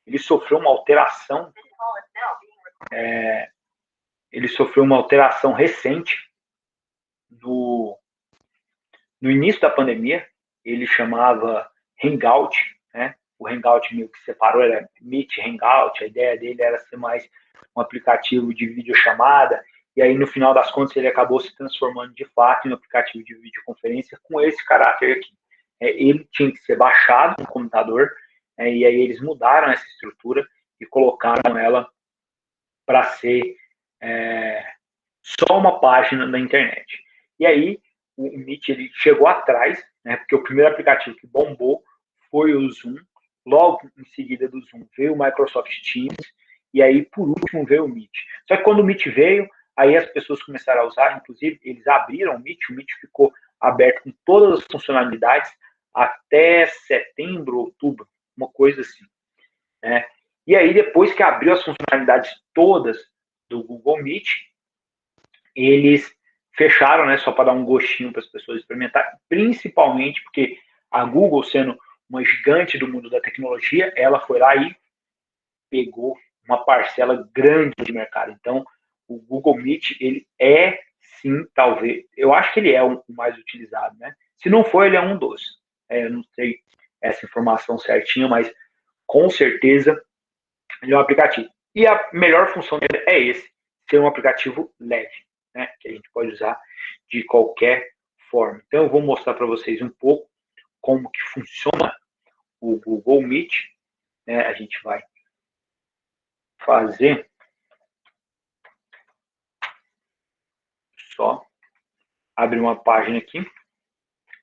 ele sofreu uma alteração, recente no início da pandemia. Ele chamava Hangout, né? O Hangout meio que separou, era Meet Hangout. A ideia dele era ser mais um aplicativo de videochamada, e aí no final das contas ele acabou se transformando de fato em um aplicativo de videoconferência com esse caráter aqui. Ele tinha que ser baixado no computador, e aí eles mudaram essa estrutura e colocaram ela para ser só uma página na internet. E aí o Meet ele chegou atrás, né, porque o primeiro aplicativo que bombou foi o Zoom. Logo em seguida do Zoom veio o Microsoft Teams, e aí por último veio o Meet. Só que quando o Meet veio, aí as pessoas começaram a usar, inclusive eles abriram o Meet ficou aberto com todas as funcionalidades até setembro, outubro, uma coisa assim, né? E aí depois que abriu as funcionalidades todas do Google Meet, eles fecharam, né, só para dar um gostinho para as pessoas experimentarem, principalmente porque a Google, sendo uma gigante do mundo da tecnologia, ela foi lá e pegou uma parcela grande de mercado. Então, o Google Meet, ele é, sim, talvez, eu acho que ele é o mais utilizado, né? Se não for, ele é um dos. Eu não sei essa informação certinha, mas com certeza ele é um aplicativo. E a melhor função dele é esse, ser um aplicativo leve, né? Que a gente pode usar de qualquer forma. Então, eu vou mostrar para vocês um pouco como que funciona o Google Meet, né? A gente vai fazer só abrir uma página aqui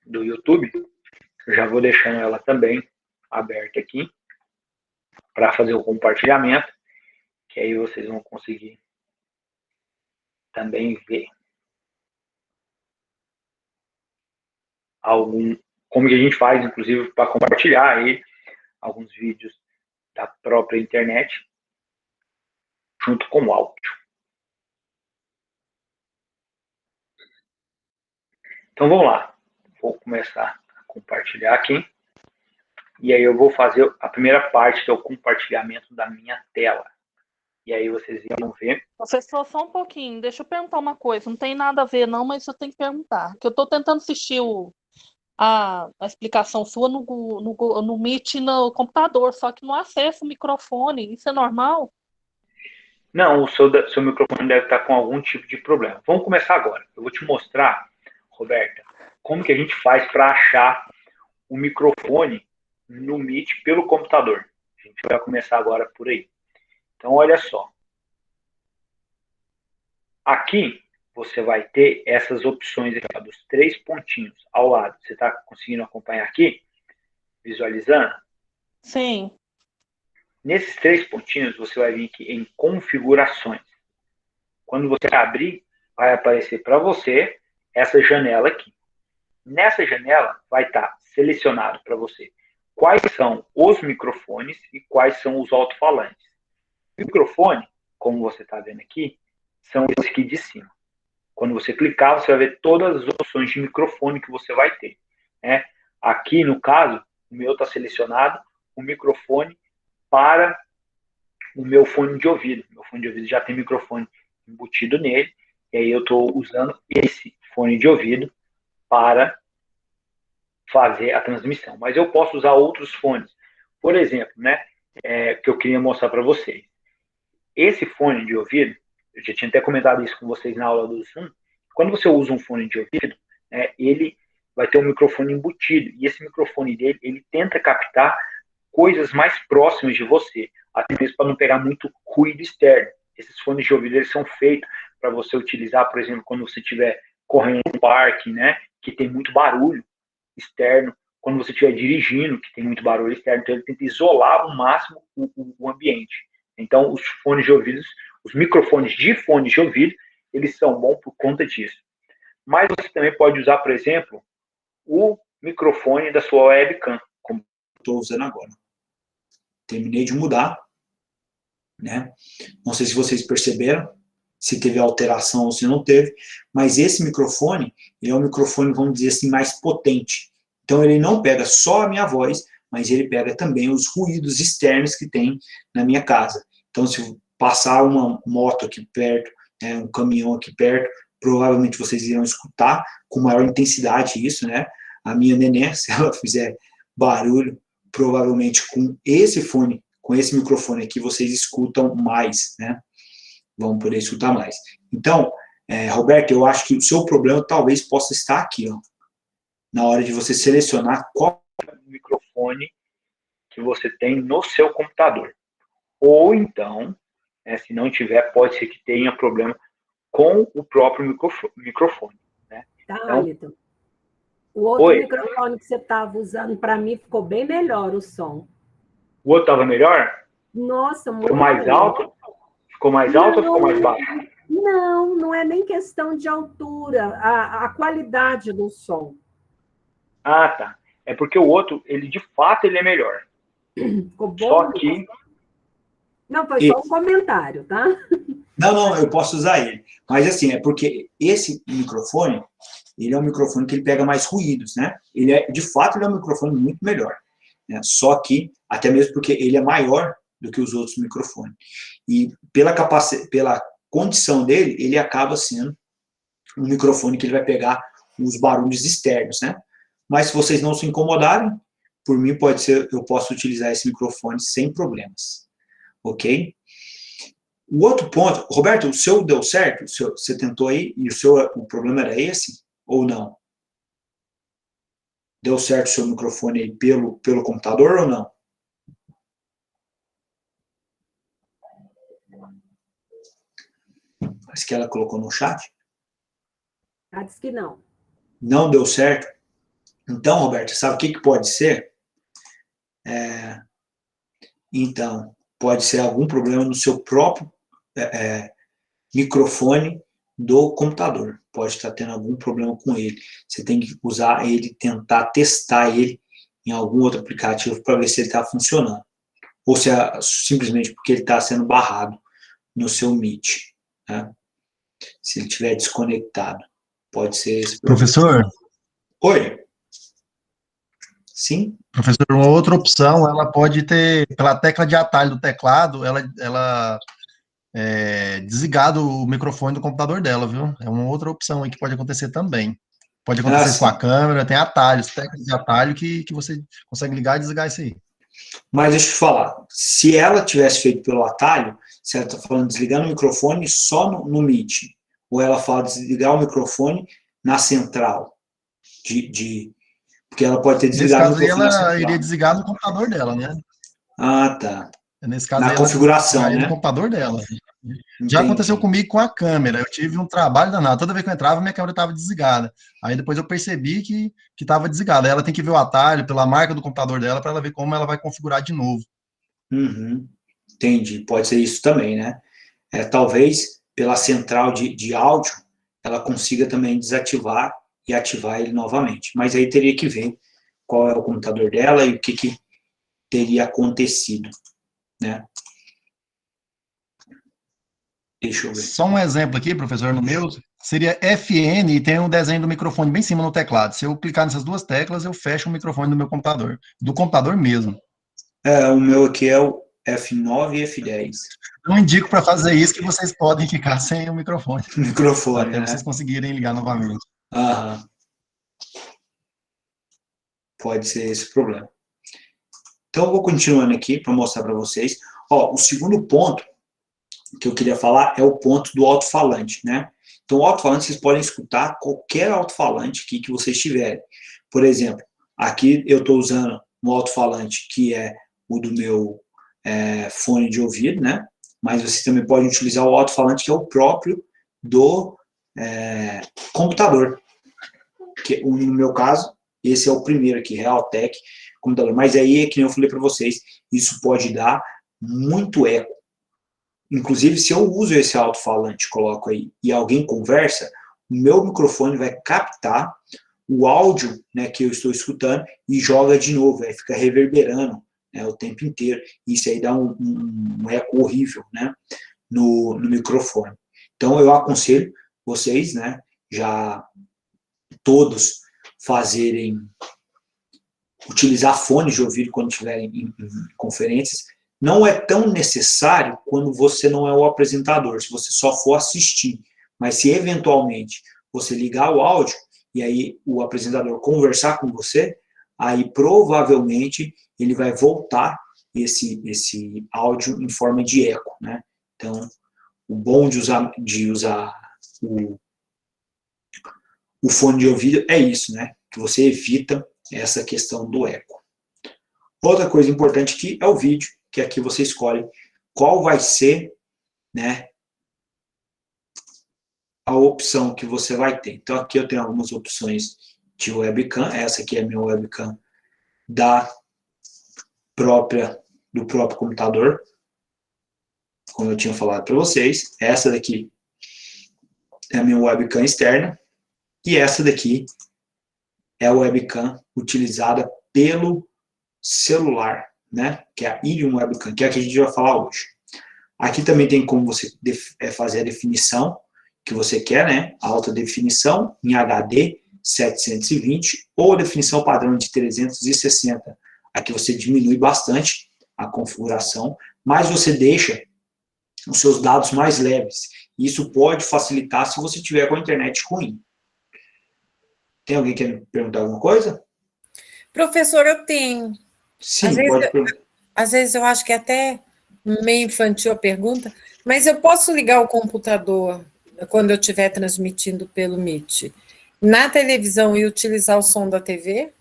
do YouTube. Eu já vou deixando ela também aberta aqui para fazer o compartilhamento, que aí vocês vão conseguir também ver como que a gente faz, inclusive, para compartilhar aí alguns vídeos da própria internet junto com o áudio. Então vamos lá. Vou começar a compartilhar aqui. E aí eu vou fazer a primeira parte, que é o compartilhamento da minha tela. E aí vocês vão ver. Professor, só um pouquinho. Deixa eu perguntar uma coisa. Não tem nada a ver, não, mas eu tenho que perguntar. Que eu estou tentando assistir a explicação sua no Meet no computador, só que não acesso o microfone. Isso é normal? Não, o seu microfone deve estar com algum tipo de problema. Vamos começar agora. Eu vou te mostrar, Roberta, como que a gente faz para achar o microfone no Meet pelo computador. A gente vai começar agora por aí. Então, olha só. Aqui, você vai ter essas opções aqui, ó, dos 3 pontinhos ao lado. Você está conseguindo acompanhar aqui? Visualizando? Sim. Nesses 3 pontinhos, você vai vir aqui em configurações. Quando você abrir, vai aparecer para você essa janela aqui. Nessa janela vai estar selecionado para você quais são os microfones e quais são os alto-falantes. O microfone, como você está vendo aqui, são esses aqui de cima. Quando você clicar, você vai ver todas as opções de microfone que você vai ter, né? Aqui, no caso, o meu está selecionado o microfone para o meu fone de ouvido. Meu fone de ouvido já tem microfone embutido nele, e aí eu estou usando esse fone de ouvido para fazer a transmissão. Mas eu posso usar outros fones. Por exemplo, né, que eu queria mostrar para vocês. Esse fone de ouvido, eu já tinha até comentado isso com vocês na aula do Zoom, quando você usa um fone de ouvido, ele vai ter um microfone embutido, e esse microfone dele, ele tenta captar coisas mais próximas de você, até mesmo para não pegar muito ruído externo. Esses fones de ouvido, eles são feitos para você utilizar, por exemplo, quando você estiver correndo no parque, né, que tem muito barulho externo, quando você estiver dirigindo, que tem muito barulho externo, então ele tenta isolar ao máximo o ambiente. Então, os fones de ouvido, os microfones de fones de ouvido, eles são bons por conta disso. Mas você também pode usar, por exemplo, o microfone da sua webcam, como estou usando agora. Terminei de mudar, né? Não sei se vocês perceberam, se teve alteração ou se não teve, mas esse microfone, ele é um microfone, vamos dizer assim, mais potente. Então, ele não pega só a minha voz, mas ele pega também os ruídos externos que tem na minha casa. Então, se passar uma moto aqui perto, né, um caminhão aqui perto, provavelmente vocês irão escutar com maior intensidade isso, né? A minha neném, se ela fizer barulho, provavelmente com esse fone, com esse microfone aqui, vocês escutam mais, né? Vão poder escutar mais. Então, Roberto, eu acho que o seu problema talvez possa estar aqui, ó, na hora de você selecionar qual microfone que você tem no seu computador. Ou então, se não tiver, pode ser que tenha problema com o próprio microfone. Né? Tá, então, Wellington. O outro oi. microfone que você estava usando, para mim, ficou bem melhor o som. O outro estava melhor? Nossa, muito Ficou mais alto? Ficou mais alto ou ficou mais baixo? Não, não é nem questão de altura, a qualidade do som. Ah, tá. É porque o outro, ele de fato, ele é melhor. Ficou bom? Só que... Não, foi só um comentário, tá? Não, eu posso usar ele. Mas assim, é porque esse microfone, ele é um microfone que ele pega mais ruídos, né? De fato, ele é um microfone muito melhor. Né? Só que, até mesmo porque ele é maior do que os outros microfones. E pela condição dele, ele acaba sendo um microfone que ele vai pegar os barulhos externos, né? Mas se vocês não se incomodarem, por mim pode ser, eu posso utilizar esse microfone sem problemas. Ok? O outro ponto, Roberto, o seu deu certo? Você tentou aí e o problema era esse ou não? Deu certo o seu microfone aí pelo computador ou não? Parece que ela colocou no chat. Ela disse que não. Não deu certo? Então, Roberto, sabe o que pode ser? Então, pode ser algum problema no seu próprio microfone do computador. Pode estar tendo algum problema com ele. Você tem que usar ele, tentar testar ele em algum outro aplicativo para ver se ele está funcionando. Ou se é simplesmente porque ele está sendo barrado no seu Meet. Né? Se ele estiver desconectado. Pode ser esse problema. Professor? Oi? Sim? Professor, uma outra opção, ela pode ter, pela tecla de atalho do teclado, ela desligado o microfone do computador dela, viu? É uma outra opção aí que pode acontecer também. Pode acontecer isso com a câmera, tem atalhos, teclas de atalho que você consegue ligar e desligar isso aí. Mas deixa eu te falar, se ela tivesse feito pelo atalho, se ela está falando desligando o microfone só no Meet, ou ela fala desligar o microfone na central, porque ela pode ter desligado Nesse caso o microfone aí, ela iria desligar no computador dela, né? Ah, tá. Nesse caso Na aí, configuração, ela né? no computador dela. Entendi. Já aconteceu comigo com a câmera. Eu tive um trabalho danado. Toda vez que eu entrava, minha câmera estava desligada. Aí depois eu percebi que estava desligada. Aí ela tem que ver o atalho pela marca do computador dela para ela ver como ela vai configurar de novo. Uhum. Entendi. Pode ser isso também, né? Talvez pela central de áudio ela consiga também desativar e ativar ele novamente. Mas aí teria que ver qual é o computador dela e o que teria acontecido, né? Deixa eu ver. Só um exemplo aqui, professor, no meu, seria FN e tem um desenho do microfone bem em cima no teclado. Se eu clicar nessas duas teclas, eu fecho o microfone do meu computador, do computador mesmo. O meu aqui é o F9 e F10. Não indico para fazer isso que vocês podem ficar sem o microfone. Microfone, até né? vocês conseguirem ligar novamente. Aham. Pode ser esse o problema. Então, eu vou continuando aqui para mostrar para vocês. O segundo ponto que eu queria falar é o ponto do alto-falante, né? Então, o alto-falante, vocês podem escutar qualquer alto-falante aqui que vocês tiverem. Por exemplo, aqui eu estou usando um alto-falante que é o do meu fone de ouvido, né? Mas vocês também podem utilizar o alto-falante que é o próprio do computador. Que, no meu caso, esse é o primeiro aqui, Realtek computador. Mas aí, que nem eu falei para vocês, isso pode dar muito eco. Inclusive, se eu uso esse alto-falante, coloco aí, e alguém conversa, o meu microfone vai captar o áudio, né, que eu estou escutando e joga de novo, aí fica reverberando, né, o tempo inteiro. Isso aí dá um eco horrível, né, no microfone. Então, eu aconselho vocês, né, já todos fazerem utilizar fones de ouvido quando estiver em conferências. Não é tão necessário quando você não é o apresentador, se você só for assistir. Mas se eventualmente você ligar o áudio e aí o apresentador conversar com você, aí provavelmente ele vai voltar esse áudio em forma de eco, né? Então, o bom de usar o fone de ouvido é isso, né? Que você evita essa questão do eco. Outra coisa importante aqui é o vídeo, que aqui você escolhe qual vai ser, né, a opção que você vai ter. Então, aqui eu tenho algumas opções de webcam. Essa aqui é a minha webcam do próprio computador, como eu tinha falado para vocês. Essa daqui é a minha webcam externa. E essa daqui é a webcam utilizada pelo celular, né? Que é a Iridium Webcam, que é a que a gente vai falar hoje. Aqui também tem como você fazer a definição que você quer, né? Alta definição em HD 720 ou definição padrão de 360. Aqui você diminui bastante a configuração, mas você deixa os seus dados mais leves. Isso pode facilitar se você tiver com a internet ruim. Tem alguém que quer me perguntar alguma coisa? Professor, eu tenho. Sim, pode perguntar. Às vezes eu acho que é até meio infantil a pergunta, mas eu posso ligar o computador quando eu estiver transmitindo pelo Meet na televisão e utilizar o som da TV?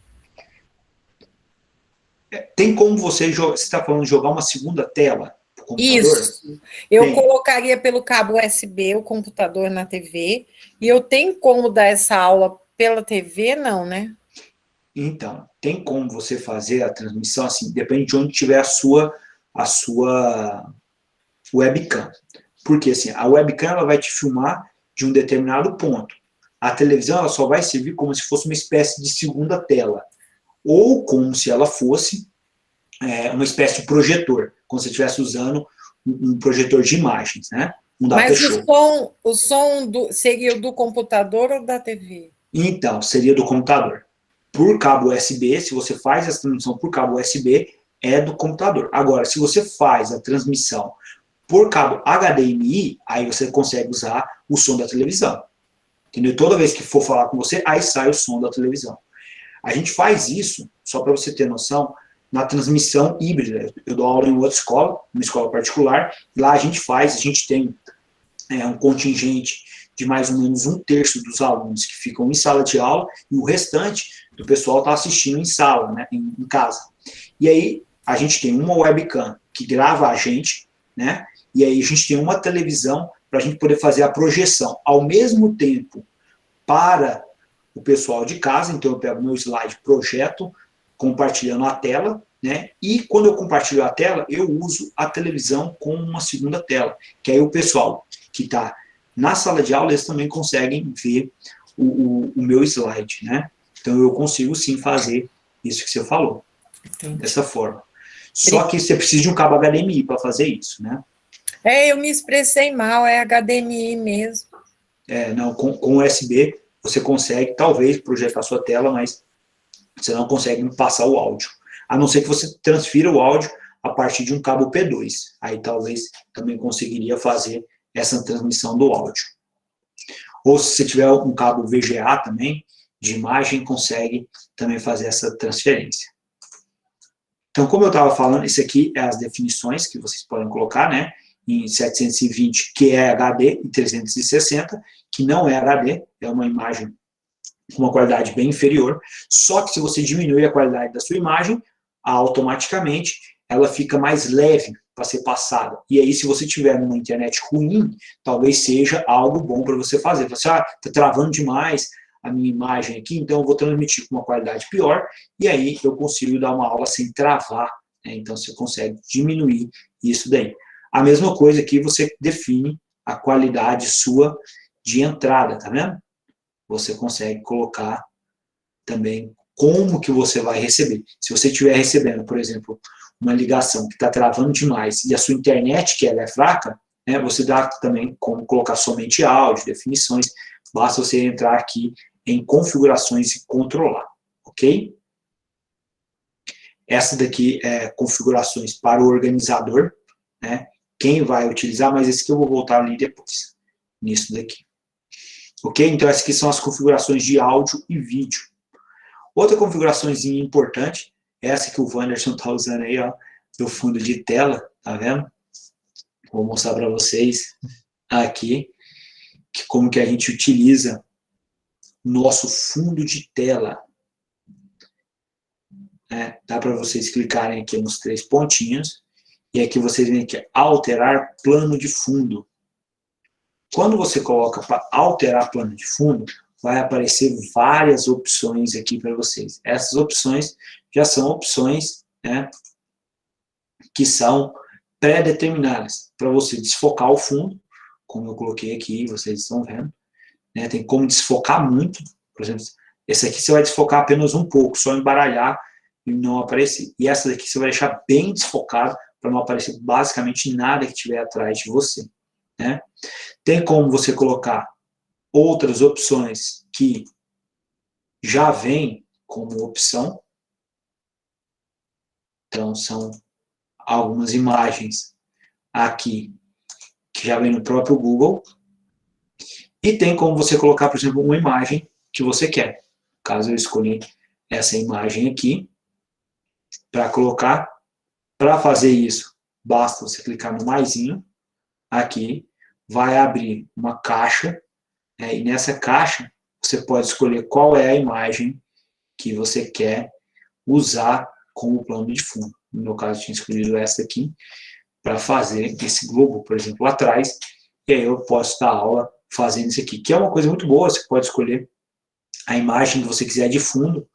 Tem como você está falando de jogar uma segunda tela para o computador? Isso. Eu colocaria pelo cabo USB o computador na TV e eu tenho como dar essa aula pela TV? Não, né? Então, tem como você fazer a transmissão assim, depende de onde tiver a sua webcam. Porque assim, a webcam ela vai te filmar de um determinado ponto. A televisão ela só vai servir como se fosse uma espécie de segunda tela. Ou como se ela fosse uma espécie de projetor, como se você estivesse usando um projetor de imagens, né? Um data Mas show. o som seria o do computador ou da TV? Então, seria do computador. Por cabo USB, se você faz essa transmissão por cabo USB, é do computador. Agora, se você faz a transmissão por cabo HDMI, aí você consegue usar o som da televisão. Entendeu? Toda vez que for falar com você, aí sai o som da televisão. A gente faz isso, só para você ter noção, na transmissão híbrida. Eu dou aula em outra escola, uma escola particular, e lá a gente tem um contingente de mais ou menos 1/3 dos alunos que ficam em sala de aula, e o restante do pessoal está assistindo em sala, né, em casa. E aí a gente tem uma webcam que grava a gente, né, e aí a gente tem uma televisão para a gente poder fazer a projeção ao mesmo tempo para o pessoal de casa. Então eu pego meu slide, projeto, compartilhando a tela, né? E quando eu compartilho a tela, eu uso a televisão como uma segunda tela, que aí o pessoal que está na sala de aula, eles também conseguem ver o meu slide, né? Então eu consigo sim fazer isso que você falou, dessa forma. Só que você precisa de um cabo HDMI para fazer isso, né? Eu me expressei mal, é HDMI mesmo. Não, com USB você consegue, talvez, projetar sua tela, mas você não consegue passar o áudio. A não ser que você transfira o áudio a partir de um cabo P2. Aí talvez também conseguiria fazer essa transmissão do áudio. Ou se você tiver um cabo VGA também, de imagem, consegue também fazer essa transferência. Então, como eu estava falando, isso aqui é as definições que vocês podem colocar, né? Em 720, que é HD, e 360, que não é HD, é uma imagem com uma qualidade bem inferior. Só que se você diminui a qualidade da sua imagem, automaticamente ela fica mais leve para ser passada. E aí, se você tiver uma internet ruim, talvez seja algo bom para você fazer. Você está travando demais a minha imagem aqui, então eu vou transmitir com uma qualidade pior, e aí eu consigo dar uma aula sem travar, né? Então você consegue diminuir isso daí. A mesma coisa aqui, você define a qualidade sua de entrada, tá vendo? Você consegue colocar também como que você vai receber. Se você estiver recebendo, por exemplo, uma ligação que está travando demais e a sua internet, que ela é fraca, né, você dá também como colocar somente áudio, definições, basta você entrar aqui em configurações e controlar, ok? Essa daqui é configurações para o organizador, né? Quem vai utilizar, mas esse aqui eu vou voltar ali depois, nisso daqui. Ok? Então, essas aqui são as configurações de áudio e vídeo. Outra configuraçãozinha importante, essa que o Wanderson está usando aí, ó, do fundo de tela, tá vendo? Vou mostrar para vocês aqui como que a gente utiliza nosso fundo de tela. Dá para vocês clicarem aqui nos 3 pontinhos, e aqui vocês vêm aqui, alterar plano de fundo. Quando você coloca para alterar plano de fundo, vai aparecer várias opções aqui para vocês. Essas opções já são opções, né, que são pré-determinadas para você desfocar o fundo, como eu coloquei aqui, vocês estão vendo. Né, tem como desfocar muito, por exemplo, esse aqui você vai desfocar apenas um pouco, só embaralhar e não aparecer. E essa daqui você vai deixar bem desfocado para não aparecer basicamente nada que estiver atrás de você. Né? Tem como você colocar outras opções que já vêm como opção. Então, são algumas imagens aqui que já vem no próprio Google. E tem como você colocar, por exemplo, uma imagem que você quer. Caso eu escolhi essa imagem aqui, para colocar, para fazer isso, basta você clicar no maisinho, aqui, vai abrir uma caixa, e nessa caixa você pode escolher qual é a imagem que você quer usar como plano de fundo. No meu caso, eu tinha escolhido essa aqui, para fazer esse globo, por exemplo, atrás, e aí eu posso dar aula fazendo isso aqui, que é uma coisa muito boa, você pode escolher a imagem que você quiser de fundo,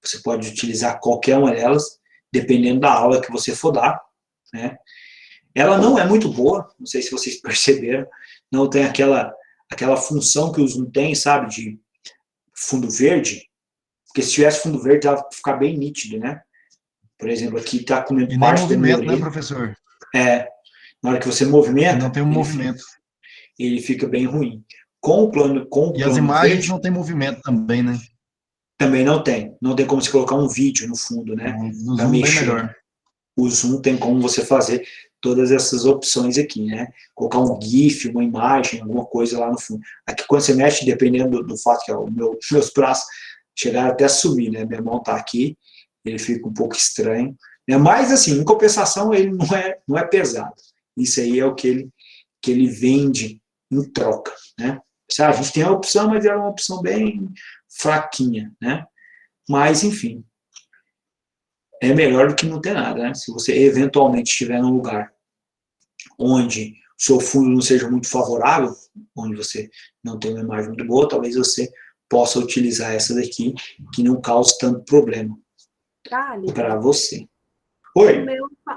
você pode utilizar qualquer uma delas, dependendo da aula que você for dar, né? Ela não é muito boa, não sei se vocês perceberam, não tem aquela função que o Zoom tem, sabe, de fundo verde, porque se tivesse fundo verde, ela ia ficar bem nítido, né? Por exemplo, aqui está comendo parte do movimento, né, professor? Na hora que você movimenta, não tem um movimento. Ele fica bem ruim. Com o plano e as imagens verde, não tem movimento também, né? Também não tem. Não tem como você colocar um vídeo no fundo, né? No Zoom bem melhor. O Zoom tem como você fazer todas essas opções aqui, né? Colocar um GIF, uma imagem, alguma coisa lá no fundo. Aqui quando você mexe, dependendo do fato que meus braços chegaram até a subir, né? Minha mão tá aqui, ele fica um pouco estranho. Né? Mas, assim, em compensação, ele não é pesado. Isso aí é o que ele vende em troca, né? A gente tem a opção, mas é uma opção bem fraquinha, né? Mas, enfim, é melhor do que não ter nada, né? Se você eventualmente estiver num lugar onde o seu fundo não seja muito favorável, onde você não tem uma imagem muito boa, talvez você possa utilizar essa daqui, que não cause tanto problema para você. Oi?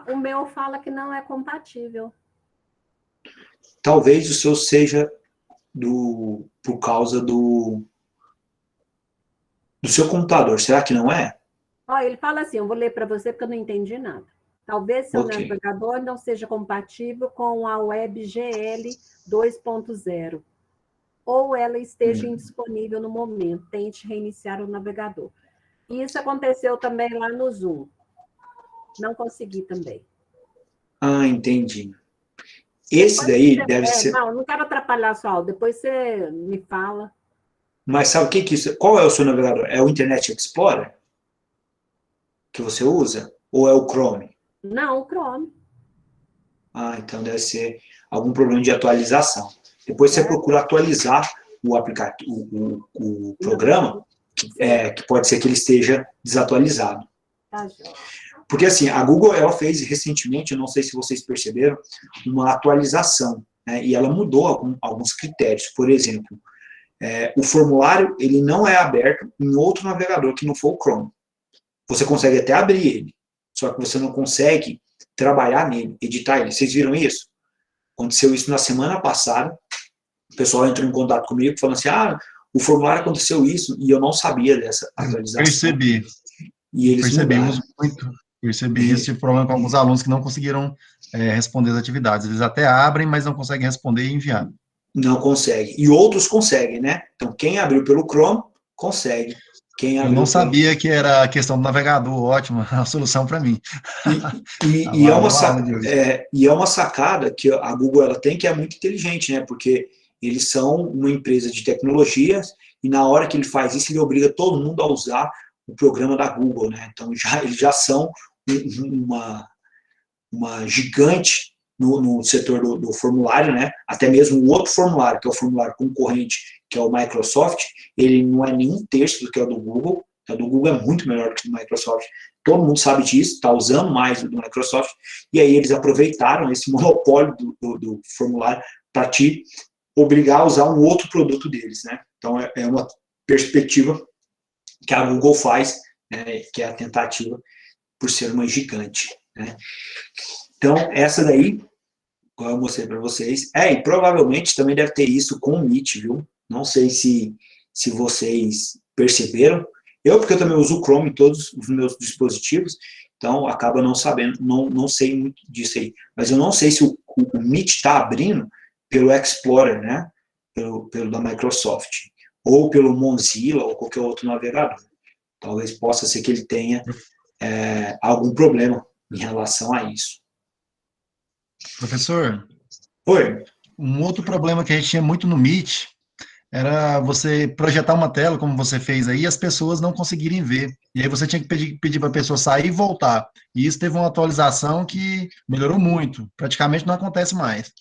O meu fala que não é compatível. Talvez o seu seja por causa do seu computador. Será que não é? Ele fala assim, eu vou ler para você porque eu não entendi nada. Talvez seu navegador não seja compatível com a WebGL 2.0. Ou ela esteja indisponível no momento. Tente reiniciar o navegador. E isso aconteceu também lá no Zoom. Não consegui também. Ah, entendi. Esse daí deve ser... Não quero atrapalhar a sua aula. Depois você me fala. Mas sabe o que isso... Qual é o seu navegador? É o Internet Explorer? Que você usa? Ou é o Chrome? Não, o Chrome. Ah, então deve ser algum problema de atualização. Depois você procura atualizar o aplicativo, o programa, que pode ser que ele esteja desatualizado. Tá, João. Porque assim, a Google ela fez recentemente, eu não sei se vocês perceberam, uma atualização, né, e ela mudou alguns critérios. Por exemplo, o formulário ele não é aberto em outro navegador que não for o Chrome. Você consegue até abrir ele, só que você não consegue trabalhar nele, editar ele. Vocês viram isso? Aconteceu isso na semana passada, o pessoal entrou em contato comigo falando assim, o formulário aconteceu isso, e eu não sabia dessa atualização. Percebi. E eles Percebi esse problema com alguns alunos que não conseguiram responder as atividades. Eles até abrem, mas não conseguem responder e enviar. Não consegue. E outros conseguem, né? Então, quem abriu pelo Chrome, consegue Quem Eu não sabia que era a questão do navegador, ótimo, a solução para mim. E é uma sacada que a Google ela tem, que é muito inteligente, né? Porque eles são uma empresa de tecnologia e na hora que ele faz isso, ele obriga todo mundo a usar o programa da Google, né? Então, eles já são uma gigante no setor do formulário, né? Até mesmo o outro formulário, que é o formulário concorrente, que é o Microsoft, ele não é nem um terço do que é o do Google. O do Google é muito melhor que o do Microsoft. Todo mundo sabe disso, está usando mais o do Microsoft. E aí eles aproveitaram esse monopólio do formulário para te obrigar a usar um outro produto deles, né? Então, é uma perspectiva que a Google faz, né, que é a tentativa por ser uma gigante, né? Então, essa daí, como eu mostrei para vocês, e provavelmente também deve ter isso com o Meet, viu? Não sei se vocês perceberam. Porque eu também uso o Chrome em todos os meus dispositivos, então acaba não sabendo, não sei muito disso aí. Mas eu não sei se o Meet está abrindo pelo Explorer, né? Pelo da Microsoft, ou pelo Mozilla, ou qualquer outro navegador. Talvez possa ser que ele tenha algum problema em relação a isso. Professor, Oi. Um outro problema que a gente tinha muito no Meet era você projetar uma tela, como você fez aí, e as pessoas não conseguirem ver. E aí você tinha que pedir para a pessoa sair e voltar. E isso teve uma atualização que melhorou muito. Praticamente não acontece mais.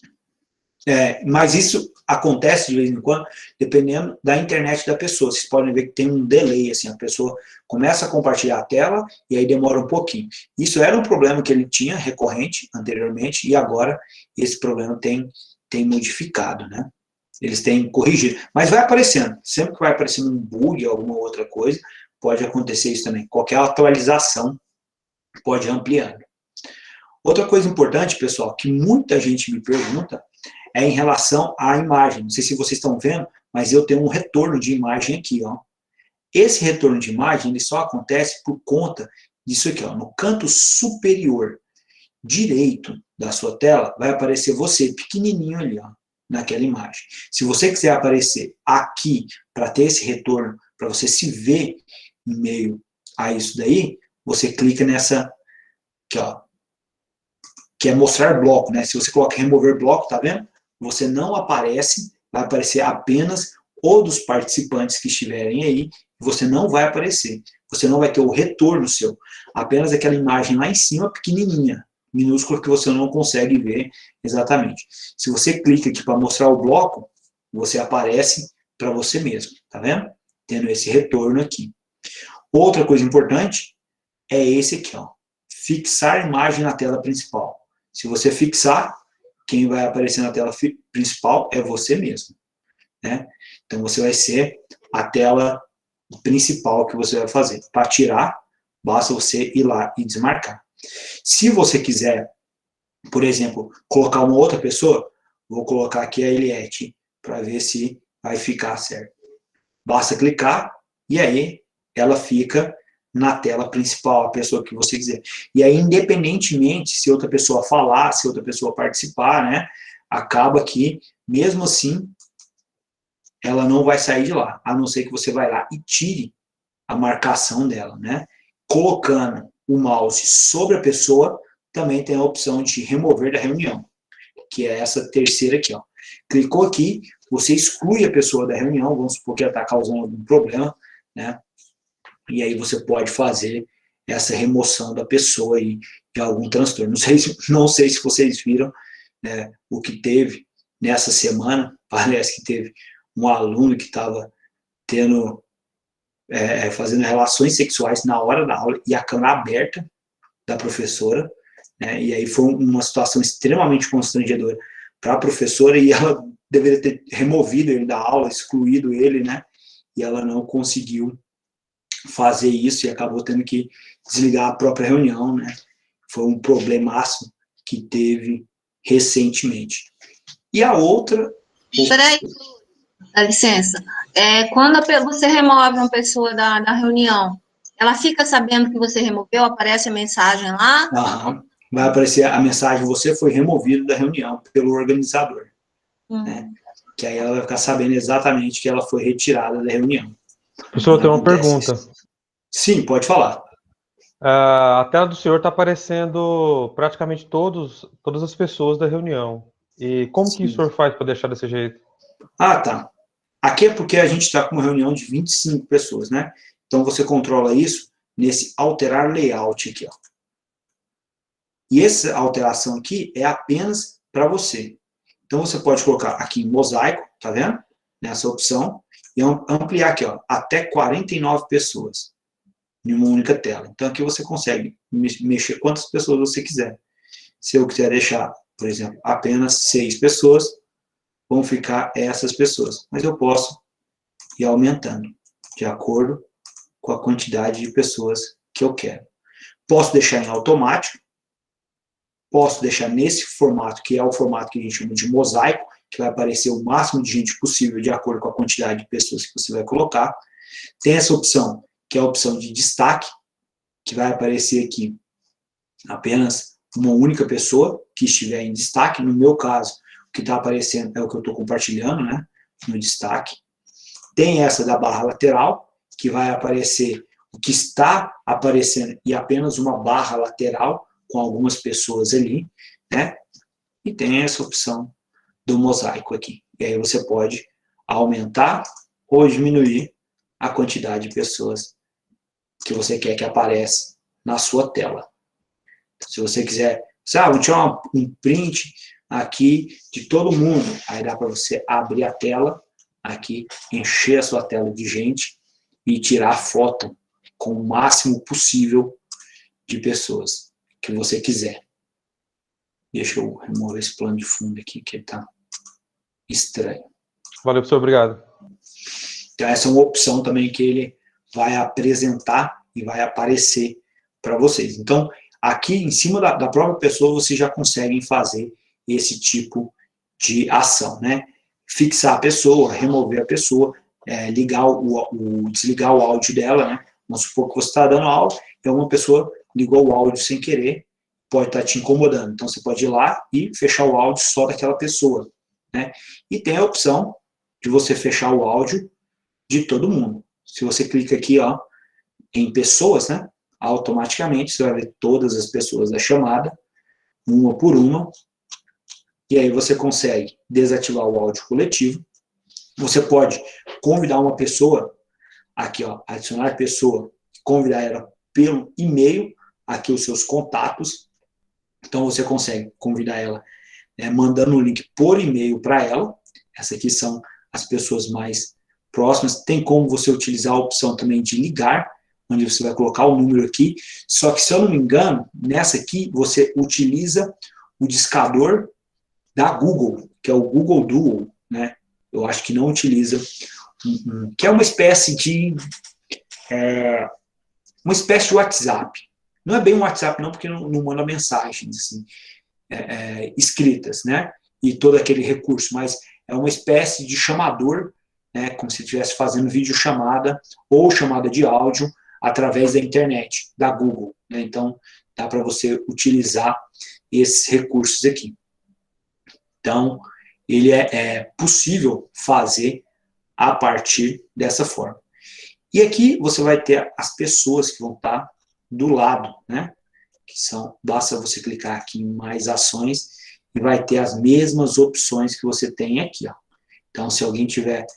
Mas isso acontece de vez em quando, dependendo da internet da pessoa. Vocês podem ver que tem um delay, assim, a pessoa começa a compartilhar a tela e aí demora um pouquinho. Isso era um problema que ele tinha recorrente anteriormente e agora esse problema tem modificado, né? Eles têm corrigido. Mas vai aparecendo. Sempre que vai aparecendo um bug, alguma outra coisa, pode acontecer isso também. Qualquer atualização pode ir ampliando. Outra coisa importante, pessoal, que muita gente me pergunta, é em relação à imagem. Não sei se vocês estão vendo, mas eu tenho um retorno de imagem aqui, ó. Esse retorno de imagem, ele só acontece por conta disso aqui, ó. No canto superior direito da sua tela, vai aparecer você, pequenininho ali, ó, naquela imagem. Se você quiser aparecer aqui, para ter esse retorno, para você se ver em meio a isso daí, você clica nessa, aqui, ó, que é mostrar bloco, né? Se você coloca remover bloco, tá vendo? Você não aparece, vai aparecer apenas o dos participantes que estiverem aí, você não vai aparecer, você não vai ter o retorno seu, apenas aquela imagem lá em cima, pequenininha, minúscula, que você não consegue ver exatamente. Se você clica aqui para mostrar o bloco, você aparece para você mesmo, tá vendo? Tendo esse retorno aqui. Outra coisa importante é esse aqui, ó, fixar imagem na tela principal. Se você fixar, quem vai aparecer na tela principal é você mesmo, né? Então, você vai ser a tela principal que você vai fazer. Para tirar, basta você ir lá e desmarcar. Se você quiser, por exemplo, colocar uma outra pessoa, vou colocar aqui a Eliette, para ver se vai ficar certo. Basta clicar, e aí ela fica na tela principal, a pessoa que você quiser. E aí, independentemente se outra pessoa falar, se outra pessoa participar, né, acaba que, mesmo assim, ela não vai sair de lá, a não ser que você vai lá e tire a marcação dela, né? Colocando o mouse sobre a pessoa, também tem a opção de remover da reunião, que é essa terceira aqui, ó. Clicou aqui, você exclui a pessoa da reunião, vamos supor que ela está causando algum problema, né? E aí você pode fazer essa remoção da pessoa aí de algum transtorno. Não sei se vocês viram, né, o que teve nessa semana. Parece que teve um aluno que estava fazendo relações sexuais na hora da aula e a câmera aberta da professora, né, e aí foi uma situação extremamente constrangedora para a professora e ela deveria ter removido ele da aula, excluído ele, né, e ela não conseguiu fazer isso e acabou tendo que desligar a própria reunião, né? Foi um problemaço que teve recentemente. E a outra... Peraí, dá licença. Quando você remove uma pessoa da reunião, ela fica sabendo que você removeu, aparece a mensagem lá? Aham. Vai aparecer a mensagem, você foi removido da reunião pelo organizador, né? Que aí ela vai ficar sabendo exatamente que ela foi retirada da reunião. Professor, eu tenho uma pergunta. Sim, pode falar. A tela do senhor está aparecendo praticamente todas as pessoas da reunião. E como que o senhor faz para deixar desse jeito? Ah, tá. Aqui é porque a gente está com uma reunião de 25 pessoas, né? Então você controla isso nesse alterar layout aqui, ó. E essa alteração aqui é apenas para você. Então você pode colocar aqui em mosaico, tá vendo? Nessa opção, e ampliar aqui, ó, até 49 pessoas em uma única tela. Então aqui você consegue mexer quantas pessoas você quiser. Se eu quiser deixar, por exemplo, apenas 6 pessoas, vão ficar essas pessoas. Mas eu posso ir aumentando, de acordo com a quantidade de pessoas que eu quero. Posso deixar em automático, posso deixar nesse formato, que é o formato que a gente chama de mosaico, que vai aparecer o máximo de gente possível de acordo com a quantidade de pessoas que você vai colocar. Tem essa opção, que é a opção de destaque, que vai aparecer aqui apenas uma única pessoa que estiver em destaque. No meu caso, o que está aparecendo é o que eu estou compartilhando, né, no destaque. Tem essa da barra lateral, que vai aparecer o que está aparecendo e apenas uma barra lateral com algumas pessoas ali, né? E tem essa opção do mosaico aqui. E aí você pode aumentar ou diminuir a quantidade de pessoas que você quer que apareça na sua tela. Se você quiser, vou tirar um print aqui de todo mundo, aí dá para você abrir a tela aqui, encher a sua tela de gente e tirar foto com o máximo possível de pessoas que você quiser. Deixa eu remover esse plano de fundo aqui, que está estranho. Valeu, professor, obrigado. Então essa é uma opção também que ele vai apresentar e vai aparecer para vocês. Então, aqui em cima da própria pessoa, vocês já conseguem fazer esse tipo de ação, né? Fixar a pessoa, remover a pessoa, desligar o áudio dela, né? Vamos supor que você está dando aula, então uma pessoa ligou o áudio sem querer, pode estar te incomodando. Então você pode ir lá e fechar o áudio só daquela pessoa, né? E tem a opção de você fechar o áudio de todo mundo. Se você clica aqui, ó, em pessoas, né? Automaticamente você vai ver todas as pessoas da chamada, uma por uma, e aí você consegue desativar o áudio coletivo. Você pode convidar uma pessoa, aqui ó, adicionar pessoa, convidar ela pelo e-mail, aqui os seus contatos. Então você consegue convidar ela mandando um link por e-mail para ela. Essas aqui são as pessoas mais próximas. Tem como você utilizar a opção também de ligar, onde você vai colocar o número aqui. Só que, se eu não me engano, nessa aqui você utiliza o discador da Google, que é o Google Duo, né? Eu acho que não utiliza, que é uma espécie de WhatsApp. Não é bem um WhatsApp não, porque não manda mensagens assim, escritas, né? E todo aquele recurso, mas é uma espécie de chamador, né? Como se estivesse fazendo videochamada ou chamada de áudio através da internet, da Google, né? Então, dá para você utilizar esses recursos aqui. Então, ele é possível fazer a partir dessa forma. E aqui você vai ter as pessoas que vão estar do lado, né? Que são, basta você clicar aqui em mais ações e vai ter as mesmas opções que você tem aqui, ó. Então, se alguém estiver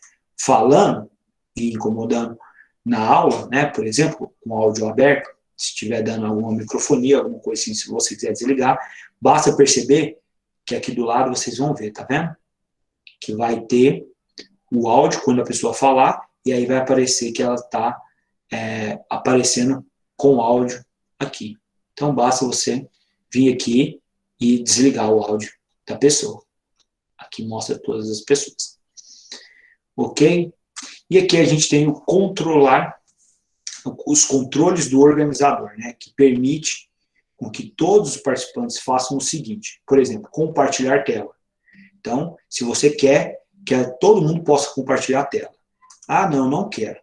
falando e incomodando na aula, né, por exemplo, com o áudio aberto, se estiver dando alguma microfonia, alguma coisa assim, se você quiser desligar, basta perceber que aqui do lado vocês vão ver, tá vendo? Que vai ter o áudio quando a pessoa falar, e aí vai aparecer que ela está aparecendo com áudio aqui. Então, basta você vir aqui e desligar o áudio da pessoa. Aqui mostra todas as pessoas. Ok? E aqui a gente tem o controlar, os controles do organizador, né? Que permite com que todos os participantes façam o seguinte. Por exemplo, compartilhar tela. Então, se você quer que todo mundo possa compartilhar a tela. Ah, não quero.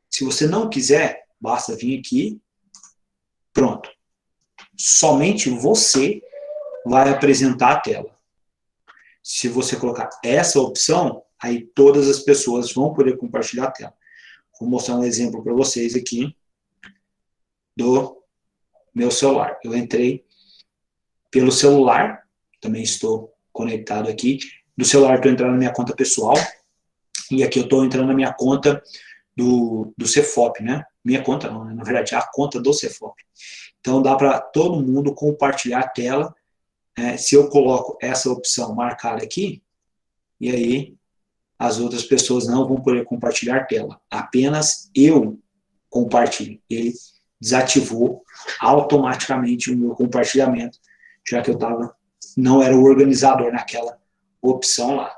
Se você não quiser, basta vir aqui, pronto. Somente você vai apresentar a tela. Se você colocar essa opção, aí todas as pessoas vão poder compartilhar a tela. Vou mostrar um exemplo para vocês aqui do meu celular. Eu entrei pelo celular, também estou conectado aqui. Do celular estou entrando na minha conta pessoal, e aqui eu estou entrando na minha conta do Cefop, né? Minha conta não, né? Na verdade, a conta do Cefop. Então, dá para todo mundo compartilhar a tela. Se eu coloco essa opção marcada aqui, e aí as outras pessoas não vão poder compartilhar a tela. Apenas eu compartilho. Ele desativou automaticamente o meu compartilhamento, já que eu não era o organizador naquela opção lá.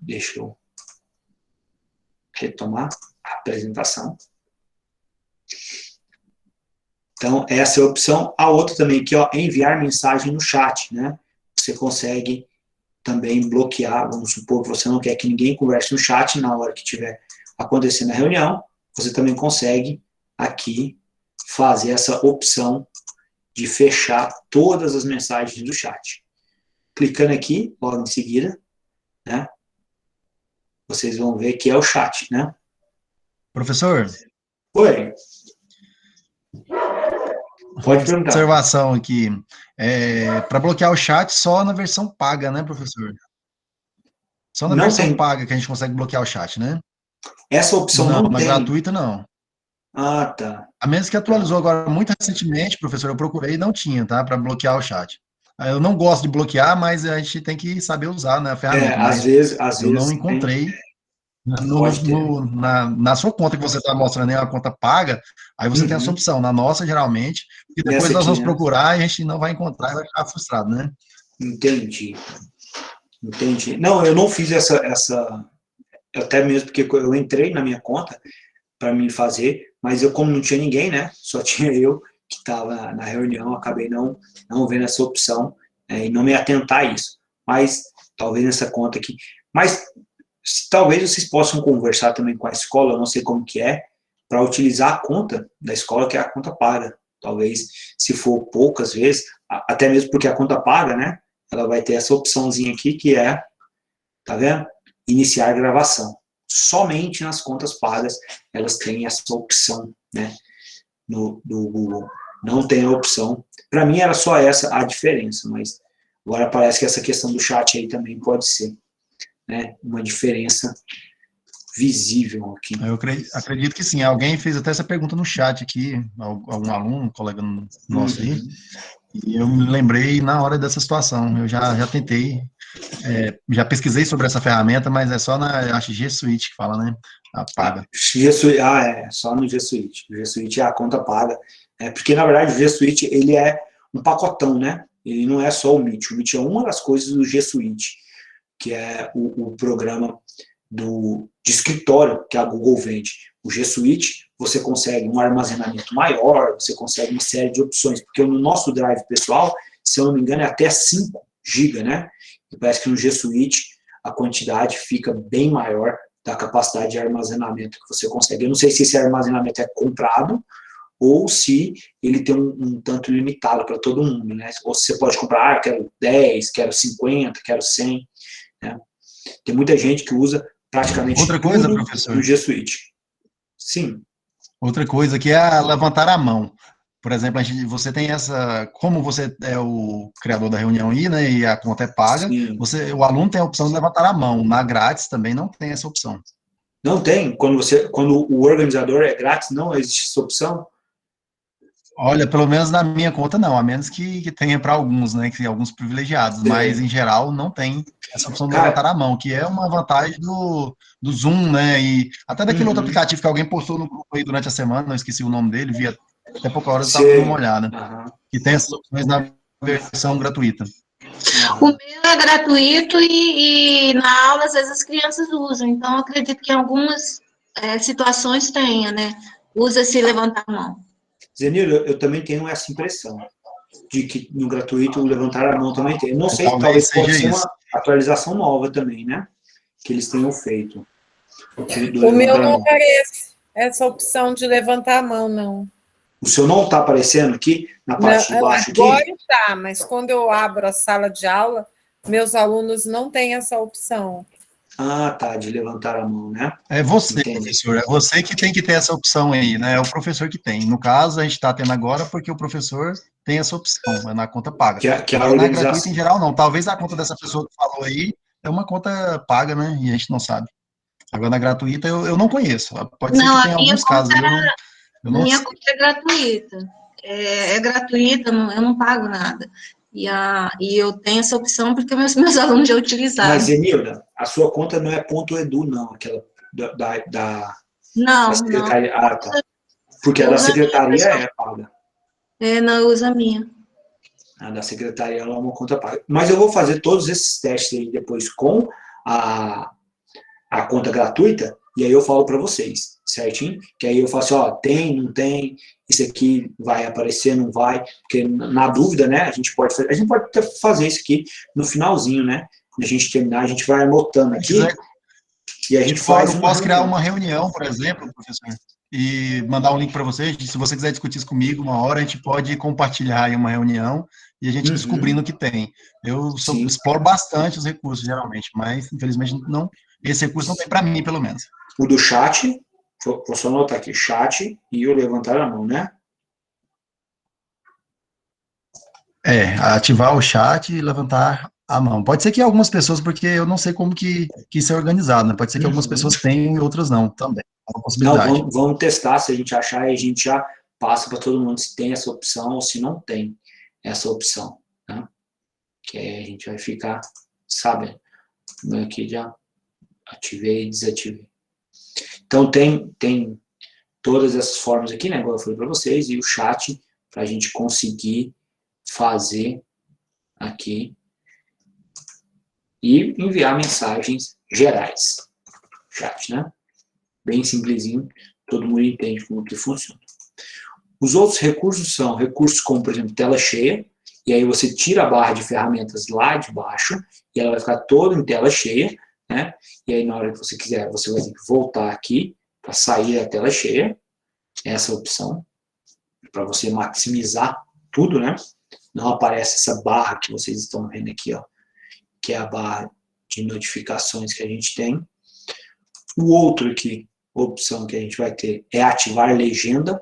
Deixa eu retomar a apresentação. Então, essa é a opção. A outra também aqui, ó, enviar mensagem no chat, né? Você consegue também bloquear, vamos supor que você não quer que ninguém converse no chat na hora que estiver acontecendo a reunião, você também consegue aqui fazer essa opção de fechar todas as mensagens do chat. Clicando aqui, logo em seguida, né? Vocês vão ver que é o chat, né? Professor? Oi. Pode perguntar. Observação aqui. Para bloquear o chat só na versão paga, né, professor? Só na versão paga que a gente consegue bloquear o chat, né? Essa opção não tem. Na gratuita, não. Ah, tá. A menos que atualizou agora muito recentemente, professor, eu procurei e não tinha, tá? Para bloquear o chat. Eu não gosto de bloquear, mas a gente tem que saber usar, né, a ferramenta. Às vezes eu não encontrei. Na sua conta que você está mostrando aí, a conta paga, aí você tem essa opção. Na nossa, geralmente, e depois nós vamos procurar e a gente não vai encontrar e vai ficar frustrado, né? Entendi. Não, eu não fiz essa até mesmo porque eu entrei na minha conta para me fazer, mas eu, como não tinha ninguém, né, só tinha eu que estava na reunião, acabei não vendo essa opção e não me atentar a isso. Mas, talvez nessa conta aqui. Mas, talvez vocês possam conversar também com a escola, eu não sei como que é, para utilizar a conta da escola, que é a conta paga. Talvez, se for poucas vezes, até mesmo porque a conta paga, né, ela vai ter essa opçãozinha aqui, que é, tá vendo? Iniciar gravação. Somente nas contas pagas, elas têm essa opção, né, do Google. Não tem a opção. Para mim, era só essa a diferença, mas agora parece que essa questão do chat aí também pode ser, né, uma diferença visível aqui. Eu acredito que sim. Alguém fez até essa pergunta no chat aqui, algum aluno, um colega nosso aí, e eu me lembrei na hora dessa situação. Eu já tentei, já pesquisei sobre essa ferramenta, mas é só acho G Suite que fala, né? A paga. Só no G Suite. O G Suite é a conta paga. Porque, na verdade, o G Suite, ele é um pacotão, né? Ele não é só o Meet. O Meet é uma das coisas do G Suite, que é o programa de escritório que a Google vende. O G Suite, você consegue um armazenamento maior, você consegue uma série de opções, porque no nosso drive pessoal, se eu não me engano, é até 5 GB, né? E parece que no G Suite a quantidade fica bem maior da capacidade de armazenamento que você consegue. Eu não sei se esse armazenamento é comprado ou se ele tem um tanto limitado para todo mundo, né? Ou se você pode comprar, quero 10, quero 50, quero 100, né? Tem muita gente que usa praticamente outra coisa, tudo professor, no G Suite. Sim. Outra coisa que é levantar a mão. Por exemplo, você tem como você é o criador da reunião aí, né, e a conta é paga, o aluno tem a opção de levantar a mão. Na grátis também não tem essa opção. Não tem? Quando o organizador é grátis, não existe essa opção? Olha, pelo menos na minha conta não, a menos que tenha para alguns, né, que alguns privilegiados, mas em geral não tem essa opção de levantar a mão, que é uma vantagem do Zoom, né, e até daquele outro aplicativo que alguém postou no grupo aí durante a semana, eu esqueci o nome dele, até pouca hora eu estava dando uma olhada, que tem essas opções na versão gratuita. O meu é gratuito e na aula às vezes as crianças usam, então eu acredito que em algumas situações tenha, né, usa-se levantar a mão. Zeniro, eu também tenho essa impressão de que no gratuito o levantar a mão também tem. Eu não sei, talvez pode ser uma atualização nova também, né? Que eles tenham feito. O meu não aparece essa opção de levantar a mão, não. O seu não está aparecendo aqui na parte de baixo? Agora está, mas quando eu abro a sala de aula, meus alunos não têm essa opção. Ah, tá, de levantar a mão, né? É você, Entendi. professor, é você que tem que ter essa opção aí, né? É o professor que tem. No caso, a gente está tendo agora porque o professor tem essa opção, é na conta paga. Que a Agora, na organização... gratuita, em geral, não. Talvez a conta dessa pessoa que falou aí é uma conta paga, né? E a gente não sabe. Agora, na gratuita, eu não conheço. Pode ser Não, que a tenha minha alguns conta casos, eu não minha sei. conta é gratuita. É gratuita, eu não pago nada. E eu tenho essa opção porque meus alunos já utilizaram. Mas, Zenilda, a sua conta não é ponto .edu, não, aquela da Não, secretaria. Ah, tá. Porque a da usa a minha, secretaria pessoal. é paga. Não, usa a minha. A da secretaria ela é uma conta paga. Mas eu vou fazer todos esses testes aí depois com a conta gratuita, e aí eu falo para vocês, certinho? Que aí eu falo assim, ó, tem, não tem, isso aqui vai aparecer, não vai, porque na dúvida, né, a gente pode até fazer isso aqui no finalzinho, né? Quando a gente terminar, a gente vai anotando aqui, e a gente faz Eu posso criar uma reunião, por exemplo, professor, e mandar um link para você. Se você quiser discutir isso comigo uma hora, a gente pode compartilhar aí uma reunião e a gente descobrindo o que tem. Eu exploro bastante os recursos, geralmente, mas infelizmente não. Esse recurso não tem para mim, pelo menos. O do chat, vou só anotar aqui, chat e o levantar a mão, né? Ativar o chat e levantar a mão. Pode ser que algumas pessoas, porque eu não sei como que isso é organizado, né? Pode ser que algumas pessoas tenham e outras não, também. É uma possibilidade. Não, vamos testar, se a gente achar, a gente já passa para todo mundo se tem essa opção ou se não tem essa opção, né? Que aí a gente vai ficar sabendo. Aqui já ativei e desativei. Então, tem todas essas formas aqui, né? Agora eu falei para vocês, e o chat, para a gente conseguir fazer aqui e enviar mensagens gerais. Chat, né? Bem simplesinho, todo mundo entende como que funciona. Os outros recursos são recursos como, por exemplo, tela cheia, e aí você tira a barra de ferramentas lá de baixo, e ela vai ficar toda em tela cheia, né? E aí na hora que você quiser, você vai ter que voltar aqui para sair da tela cheia, essa opção, para você maximizar tudo, né? Não aparece essa barra que vocês estão vendo aqui, ó, que é a barra de notificações que a gente tem. O outro aqui, opção que a gente vai ter é ativar legenda,